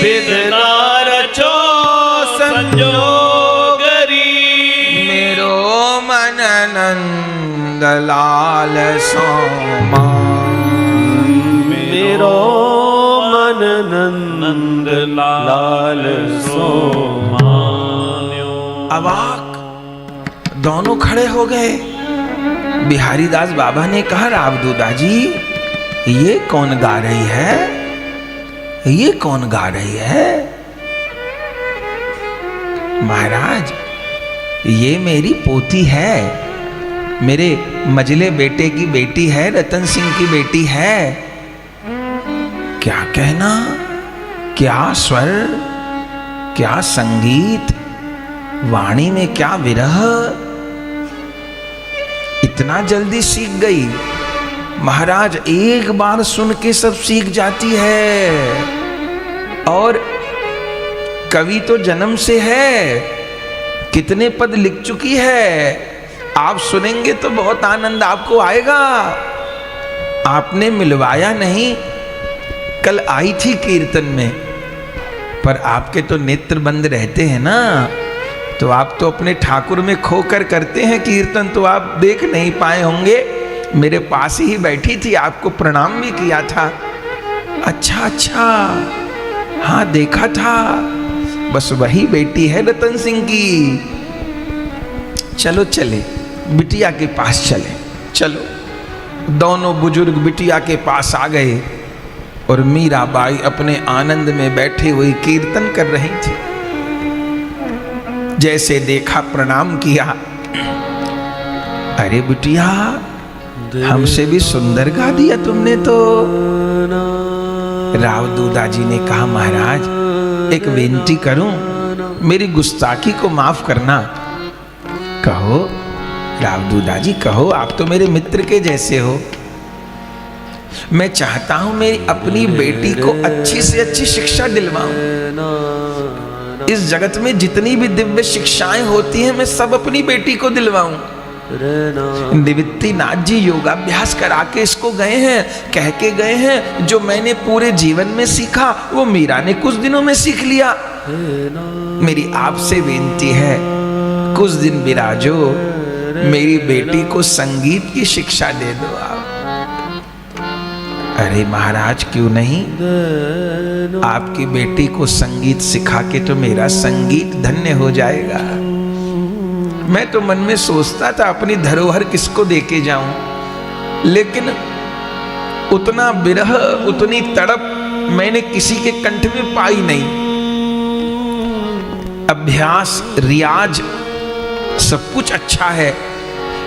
विधना रचो संजोगरी। मेरो मन नंद लाल सोमा, मेरो मन नंद लाल सो मान्यो। अवाक दोनों खड़े हो गए। बिहारी दास बाबा ने कहा, राव दूदा जी ये कौन गा रही है, ये कौन गा रही है? महाराज ये मेरी पोती है, मेरे मजले बेटे की बेटी है, रतन सिंह की बेटी है। क्या कहना, क्या स्वर, क्या संगीत, वाणी में क्या विरह। इतना जल्दी सीख गई। महाराज एक बार सुन के सब सीख जाती है। और कवि तो जन्म से है, कितने पद लिख चुकी है। आप सुनेंगे तो बहुत आनंद आपको आएगा। आपने मिलवाया नहीं, कल आई थी कीर्तन में, पर आपके तो नेत्र बंद रहते हैं ना, तो आप तो अपने ठाकुर में खोकर करते हैं कीर्तन, तो आप देख नहीं पाए होंगे। मेरे पास ही बैठी थी, आपको प्रणाम भी किया था। अच्छा अच्छा, हाँ देखा था, बस वही बेटी है रतन सिंह की। चलो चले, बिटिया के पास चले। चलो, दोनों बुजुर्ग बिटिया के पास आ गए और मीराबाई अपने आनंद में बैठे हुए कीर्तन कर रही थी। जैसे देखा प्रणाम किया। अरे बिटिया, हमसे भी सुंदर गा दिया तुमने तो। राव दूदा जी ने कहा, महाराज एक विनती करूं, मेरी गुस्ताखी को माफ करना। कहो राव दूदा जी, कहो, आप तो मेरे मित्र के जैसे हो। मैं चाहता हूं मेरी अपनी बेटी को अच्छी से अच्छी शिक्षा दिलवाऊं। इस जगत में जितनी भी दिव्य शिक्षाएं होती हैं, मैं सब अपनी बेटी को दिलवाऊं। निवृत्ति नाथ जी योगाभ्यास करा के इसको गए हैं, कह के गए हैं जो मैंने पूरे जीवन में सीखा वो मीरा ने कुछ दिनों में सीख लिया। मेरी आपसे विनती है, कुछ दिन विराजो, मेरी बेटी को संगीत की शिक्षा दे दो आप। अरे महाराज क्यों नहीं, आपकी बेटी को संगीत सिखा के तो मेरा संगीत धन्य हो जाएगा। मैं तो मन में सोचता था अपनी धरोहर किसको देके जाऊं, लेकिन उतना विरह, उतनी तड़प मैंने किसी के कंठ में पाई नहीं। अभ्यास, रियाज सब कुछ अच्छा है,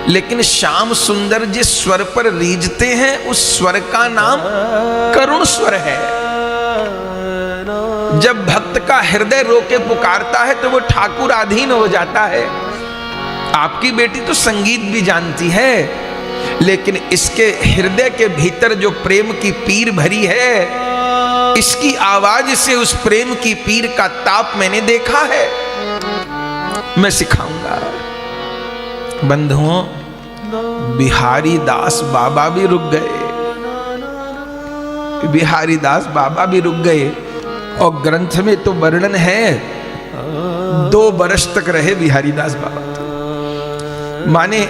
लेकिन श्याम सुंदर जिस स्वर पर रीझते हैं उस स्वर का नाम करुण स्वर है। जब भक्त का हृदय रोके पुकारता है तो वो ठाकुर अधीन हो जाता है। आपकी बेटी तो संगीत भी जानती है, लेकिन इसके हृदय के भीतर जो प्रेम की पीर भरी है, इसकी आवाज से उस प्रेम की पीर का ताप मैंने देखा है। मैं सिखाऊंगा। बंधुओं, बिहारी दास बाबा भी रुक गए। बिहारी दास बाबा भी रुक गए और ग्रंथ में तो वर्णन है 2 वर्ष तक रहे बिहारी दास बाबा। माने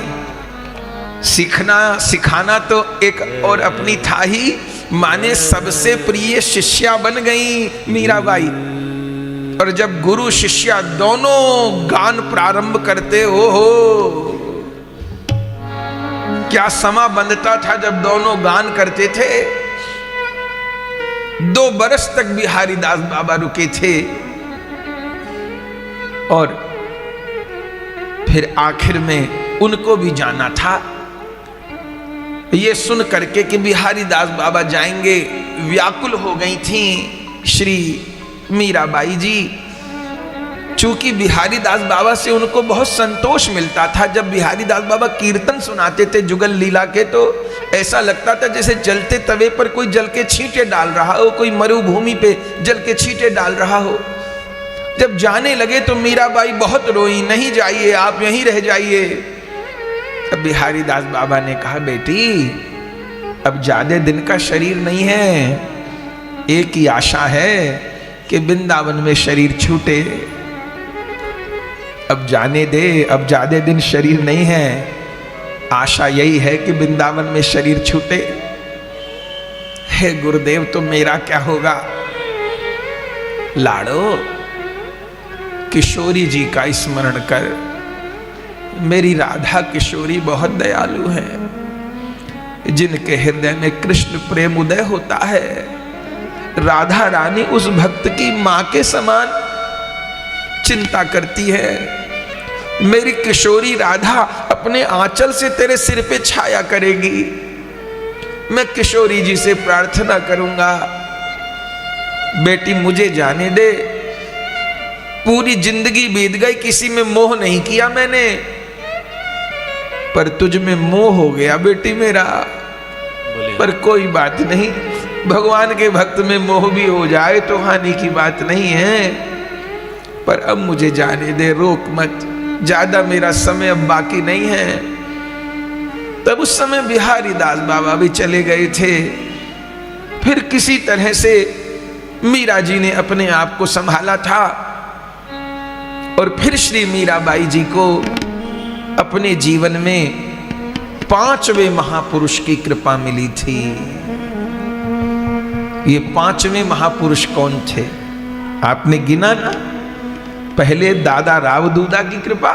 सीखना सिखाना तो एक और अपनी था ही, माने सबसे प्रिय शिष्या बन गई मीराबाई। और जब गुरु शिष्या दोनों गान प्रारंभ करते हो क्या समा बंधता था जब दोनों गान करते थे। 2 बरस तक बिहारी दास बाबा रुके थे और फिर आखिर में उनको भी जाना था। ये सुन करके कि बिहारी दास बाबा जाएंगे, व्याकुल हो गई थी श्री मीराबाई जी। चूंकि बिहारी दास बाबा से उनको बहुत संतोष मिलता था। जब बिहारी दास बाबा कीर्तन सुनाते थे जुगल लीला के, तो ऐसा लगता था जैसे जलते तवे पर कोई जल के छींटे डाल रहा हो, कोई मरुभूमि पे जल के छींटे डाल रहा हो। जब जाने लगे तो मीराबाई बहुत रोई, नहीं जाइए, आप यहीं रह जाइए। अब बिहारी दास बाबा ने कहा, बेटी अब ज्यादा दिन का शरीर नहीं है, एक ही आशा है कि वृंदावन में शरीर छूटे। अब जाने दे, अब ज्यादा दिन शरीर नहीं है, आशा यही है कि वृंदावन में शरीर छूटे। हे गुरुदेव, तो मेरा क्या होगा? लाड़ो, किशोरी जी का स्मरण कर। मेरी राधा किशोरी बहुत दयालु है, जिनके हृदय में कृष्ण प्रेम उदय होता है। राधा रानी उस भक्त की मां के समान चिंता करती है। मेरी किशोरी राधा अपने आंचल से तेरे सिर पे छाया करेगी। मैं किशोरी जी से प्रार्थना करूंगा, बेटी मुझे जाने दे। पूरी जिंदगी बीत गई, किसी में मोह नहीं किया मैंने, पर तुझ में मोह हो गया बेटी मेरा। पर कोई बात नहीं, भगवान के भक्त में मोह भी हो जाए तो हानि की बात नहीं है। पर अब मुझे जाने दे, रोक मत, ज्यादा मेरा समय अब बाकी नहीं है। तब उस समय बिहारी दास बाबा भी चले गए थे। फिर किसी तरह से मीरा जी ने अपने आप को संभाला था और फिर श्री मीराबाई जी को अपने जीवन में 5वें महापुरुष की कृपा मिली थी। ये 5वें महापुरुष कौन थे? आपने गिना ना? पहले दादा रावदूदा की कृपा,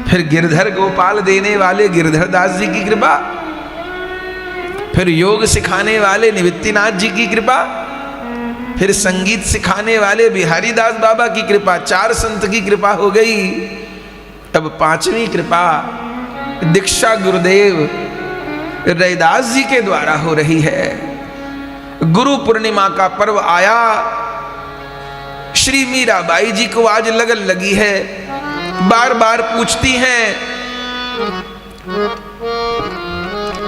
फिर गिरधर गोपाल देने वाले गिरधर दास जी की कृपा, फिर योग सिखाने वाले निवृत्तिनाथ जी की कृपा, फिर संगीत सिखाने वाले बिहारी दास बाबा की कृपा। 4 संत की कृपा हो गई। अब 5वीं कृपा दीक्षा गुरुदेव रैदास जी के द्वारा हो रही है। गुरु पूर्णिमा का पर्व आया, श्री मीराबाई जी को आज लगन लगी है, बार बार पूछती हैं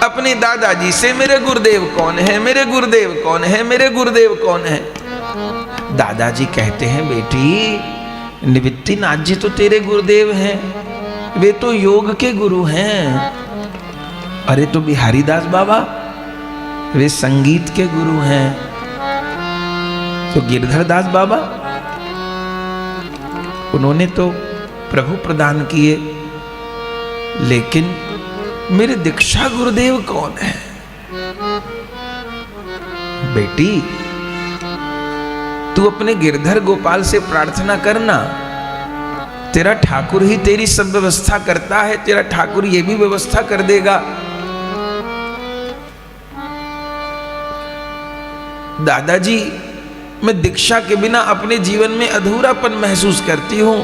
अपने दादाजी से, मेरे गुरुदेव कौन है, मेरे गुरुदेव कौन है, मेरे गुरुदेव कौन है। दादाजी कहते हैं, बेटी निवृत्तिनाथ जी तो तेरे गुरुदेव हैं, वे तो योग के गुरु हैं। अरे तो बिहारी दास बाबा वे संगीत के गुरु हैं। तो गिरधर दास बाबा उन्होंने तो प्रभु प्रदान किए, लेकिन मेरे दीक्षा गुरुदेव कौन है? बेटी तू अपने गिरधर गोपाल से प्रार्थना करना, तेरा ठाकुर ही तेरी सब व्यवस्था करता है, तेरा ठाकुर ये भी व्यवस्था कर देगा। दादाजी मैं दीक्षा के बिना अपने जीवन में अधूरापन महसूस करती हूं।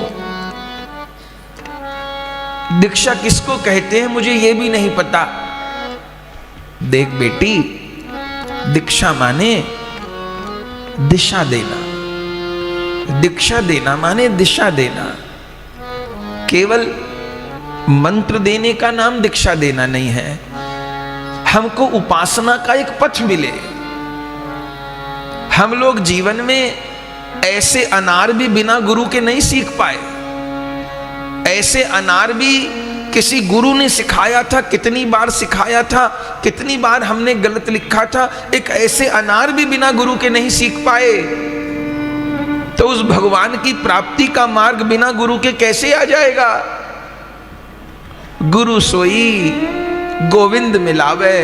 दीक्षा किसको कहते हैं मुझे यह भी नहीं पता। देख बेटी, दीक्षा माने दिशा देना, दीक्षा देना माने दिशा देना। केवल मंत्र देने का नाम दीक्षा देना नहीं है। हमको उपासना का एक पथ मिले। हम लोग जीवन में ऐसे अनार भी बिना गुरु के नहीं सीख पाए। ऐसे अनार भी किसी गुरु ने सिखाया था, कितनी बार सिखाया था, कितनी बार हमने गलत लिखा था, एक ऐसे अनार भी बिना गुरु के नहीं सीख पाए। तो उस भगवान की प्राप्ति का मार्ग बिना गुरु के कैसे आ जाएगा? गुरु सोई गोविंद मिलावे,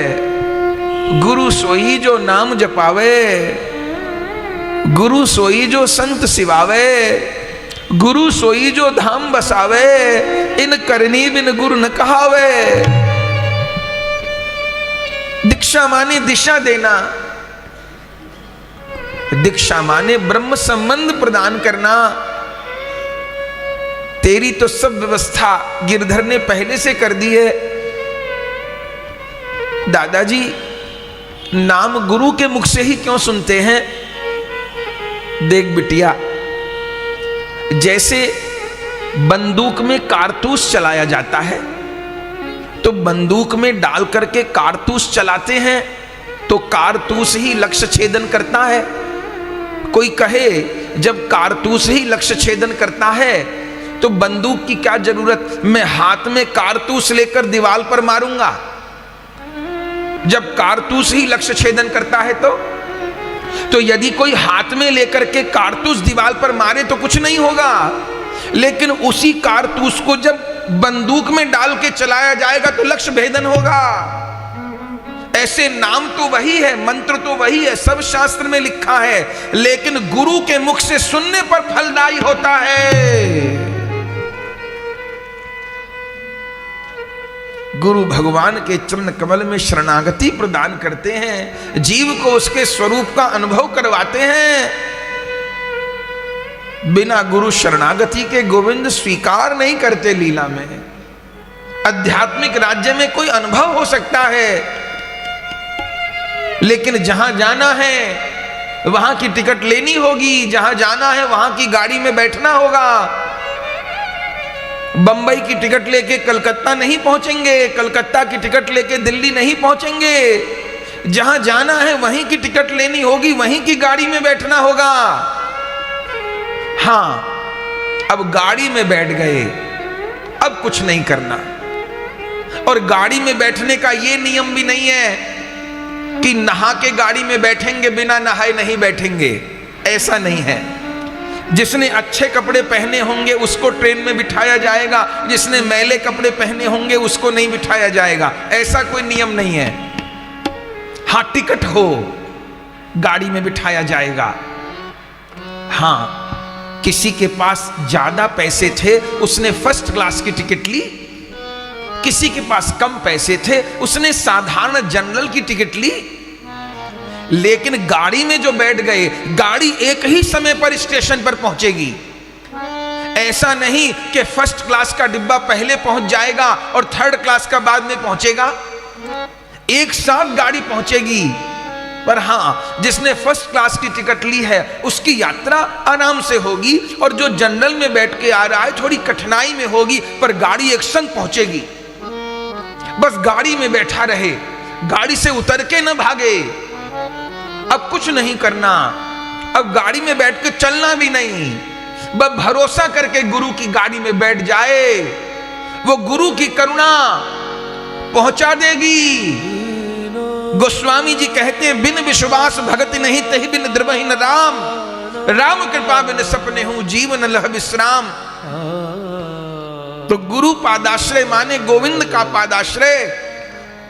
गुरु सोई जो नाम जपावे, गुरु सोई जो संत सिवावे, गुरु सोई जो धाम बसावे, इन करनी बिन गुरु न कहावे। दीक्षा माने दिशा देना, दीक्षा माने ब्रह्म संबंध प्रदान करना। तेरी तो सब व्यवस्था गिरधर ने पहले से कर दी है। दादाजी नाम गुरु के मुख से ही क्यों सुनते हैं? देख बिटिया, जैसे बंदूक में कारतूस चलाया जाता है, तो बंदूक में डाल करके कारतूस चलाते हैं तो कारतूस ही लक्ष्य छेदन करता है। कोई कहे जब कारतूस ही लक्ष्य छेदन करता है तो बंदूक की क्या जरूरत, मैं हाथ में कारतूस लेकर दीवार पर मारूंगा। जब कारतूस ही लक्ष्य छेदन करता है तो यदि कोई हाथ में लेकर के कारतूस दीवार पर मारे तो कुछ नहीं होगा, लेकिन उसी कारतूस को जब बंदूक में डाल के चलाया जाएगा तो लक्ष्य भेदन होगा। ऐसे नाम तो वही है, मंत्र तो वही है, सब शास्त्र में लिखा है, लेकिन गुरु के मुख से सुनने पर फलदायी होता है। गुरु भगवान के चरण कमल में शरणागति प्रदान करते हैं, जीव को उसके स्वरूप का अनुभव करवाते हैं। बिना गुरु शरणागति के गोविंद स्वीकार नहीं करते लीला में। आध्यात्मिक राज्य में कोई अनुभव हो सकता है, लेकिन जहां जाना है वहां की टिकट लेनी होगी, जहां जाना है वहां की गाड़ी में बैठना होगा। बंबई की टिकट लेके कलकत्ता नहीं पहुंचेंगे, कलकत्ता की टिकट लेके दिल्ली नहीं पहुंचेंगे। जहां जाना है वहीं की टिकट लेनी होगी, वहीं की गाड़ी में बैठना होगा। हां, अब गाड़ी में बैठ गए, अब कुछ नहीं करना। और गाड़ी में बैठने का यह नियम भी नहीं है कि नहा के गाड़ी में बैठेंगे, बिना नहाए नहीं बैठेंगे, ऐसा नहीं है। जिसने अच्छे कपड़े पहने होंगे उसको ट्रेन में बिठाया जाएगा, जिसने मैले कपड़े पहने होंगे उसको नहीं बिठाया जाएगा, ऐसा कोई नियम नहीं है। हाँ, टिकट हो गाड़ी में बिठाया जाएगा। हाँ, किसी के पास ज्यादा पैसे थे उसने फर्स्ट क्लास की टिकट ली, किसी के पास कम पैसे थे उसने साधारण जनरल की टिकट ली। लेकिन गाड़ी में जो बैठ गए, गाड़ी एक ही समय पर स्टेशन पर पहुंचेगी। ऐसा नहीं कि फर्स्ट क्लास का डिब्बा पहले पहुंच जाएगा और थर्ड क्लास का बाद में पहुंचेगा, एक साथ गाड़ी पहुंचेगी। पर हां, जिसने फर्स्ट क्लास की टिकट ली है उसकी यात्रा आराम से होगी, और जो जनरल में बैठ के आ रहा है थोड़ी कठिनाई में होगी, पर गाड़ी एक संग पहुंचेगी। बस गाड़ी में बैठा रहे, गाड़ी से उतर के न भागे। अब कुछ नहीं करना, अब गाड़ी में बैठ के चलना भी नहीं, बस भरोसा करके गुरु की गाड़ी में बैठ जाए, वो गुरु की करुणा पहुंचा देगी। गोस्वामी जी कहते हैं, बिन विश्वास भगति नहीं तहि बिन द्रवहि न राम, राम कृपा बिन सपने हूं जीवन लह विश्राम। तो गुरु पादाश्रय माने गोविंद का पादाश्रय,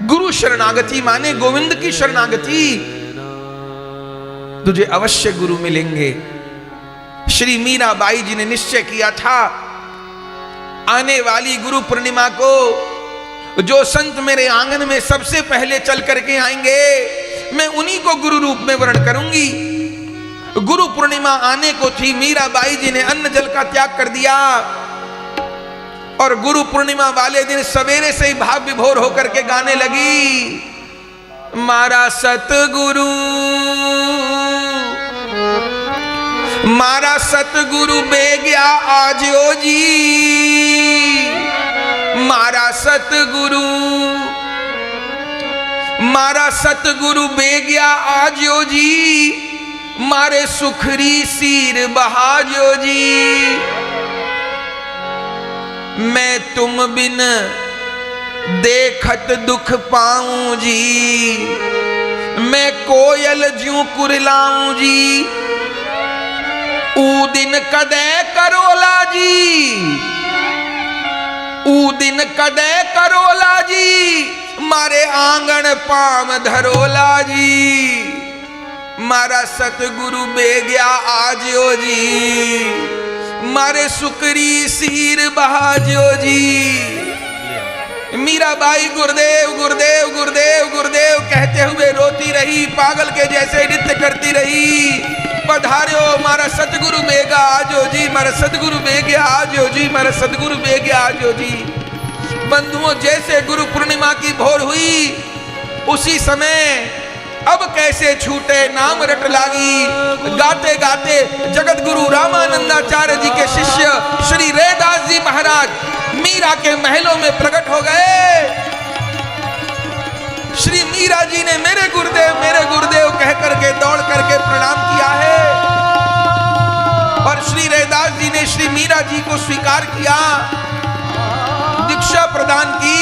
गुरु शरणागति माने गोविंद की शरणागति। तुझे अवश्य गुरु मिलेंगे। श्री मीराबाई जी ने निश्चय किया था, आने वाली गुरु पूर्णिमा को जो संत मेरे आंगन में सबसे पहले चल करके आएंगे, मैं उन्हीं को गुरु रूप में वर्ण करूंगी। गुरु पूर्णिमा आने को थी, मीराबाई जी ने अन्न जल का त्याग कर दिया, और गुरु पूर्णिमा वाले दिन सवेरे से ही भाव विभोर होकर के गाने लगी, मारा सतगुरु, मारा सतगुरु बेग्या आज्यो जी, मारा सतगुरु, मारा सतगुरु बेग्या आज्यो जी, मारे सुखरी सीर बहाजो जी। मैं तुम बिन देखत दुख पाऊं जी, मैं कोयल ज्यों कुरलाऊं जी, ऊ दिन कदे करोला जी, ऊ दिन कदे करोला जी, मारे आंगन पाम धरोला जी। मारा सतगुरु बेग्या आज्यो जी, मारे सुकरी सीर बहाजो जी। मीराबाई गुरुदेव गुरुदेव गुरुदेव गुरुदेव कहते हुए रोती रही, पागल के जैसे नृत्य करती रही। पधार्यो मारा सतगुरु बेगा आजो जी, मारा सतगुरु बेगा आजो जी, मारा सतगुरु बेगा आजो जी। बंधुओं, जैसे गुरु पूर्णिमा की भोर हुई, उसी समय अब कैसे छूटे नाम रट लागी, गाते गाते जगत गुरु रामानंदाचार्य जी के शिष्य श्री रैदास जी महाराज मीरा के महलों में प्रकट हो गए। श्री मीरा जी ने मेरे गुरुदेव कह करके दौड़ करके प्रणाम किया है, और श्री रैदास जी ने श्री मीरा जी को स्वीकार किया, दीक्षा प्रदान की,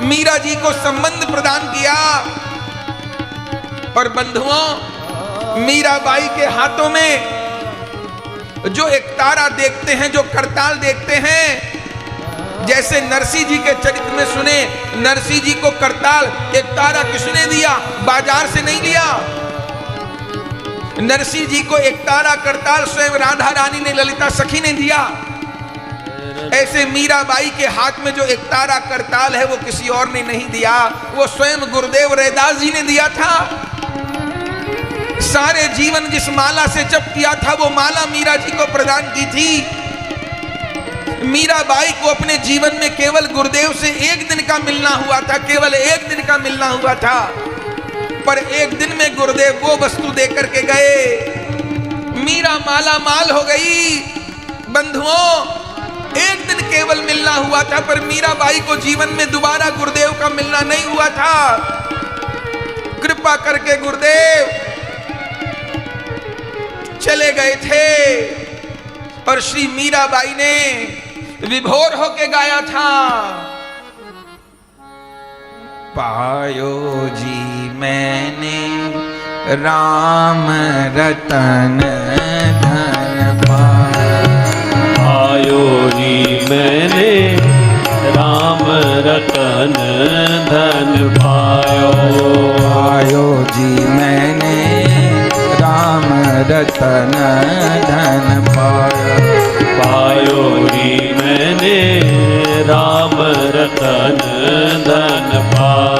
मीरा जी को संबंध प्रदान किया। और बंधुओं, मीराबाई के हाथों में जो एक तारा देखते हैं, जो करताल देखते हैं, जैसे नरसिंह जी के चरित्र में सुने, नरसिंह जी को करताल एक तारा किसने दिया? बाजार से नहीं लिया। नरसिंह जी को एक तारा करताल स्वयं राधा रानी ने, ललिता सखी ने दिया। ऐसे मीराबाई के हाथ में जो एक तारा करताल है वो किसी और ने नहीं दिया, वो स्वयं गुरुदेव रैदास जी ने दिया था। सारे जीवन जिस माला से जप किया था वो माला मीरा जी को प्रदान की थी। मीराबाई को अपने जीवन में केवल गुरुदेव से एक दिन का मिलना हुआ था, केवल एक दिन का मिलना हुआ था, पर एक दिन में गुरुदेव वो वस्तु देकर के गए। मीरा माला माल हो गई। बंधुओं, एक दिन केवल मिलना हुआ था, पर मीराबाई को जीवन में दोबारा गुरुदेव का मिलना नहीं हुआ था। कृपा करके गुरुदेव चले गए थे और श्री मीराबाई ने विभोर होके गाया था, पायो जी मैंने राम रतन धन पाया। आयो जी मैंने राम रतन धन पायो। आयो जी मैंने राम रतन धन पाया। पायो जी मैंने राम रतन धन पायो।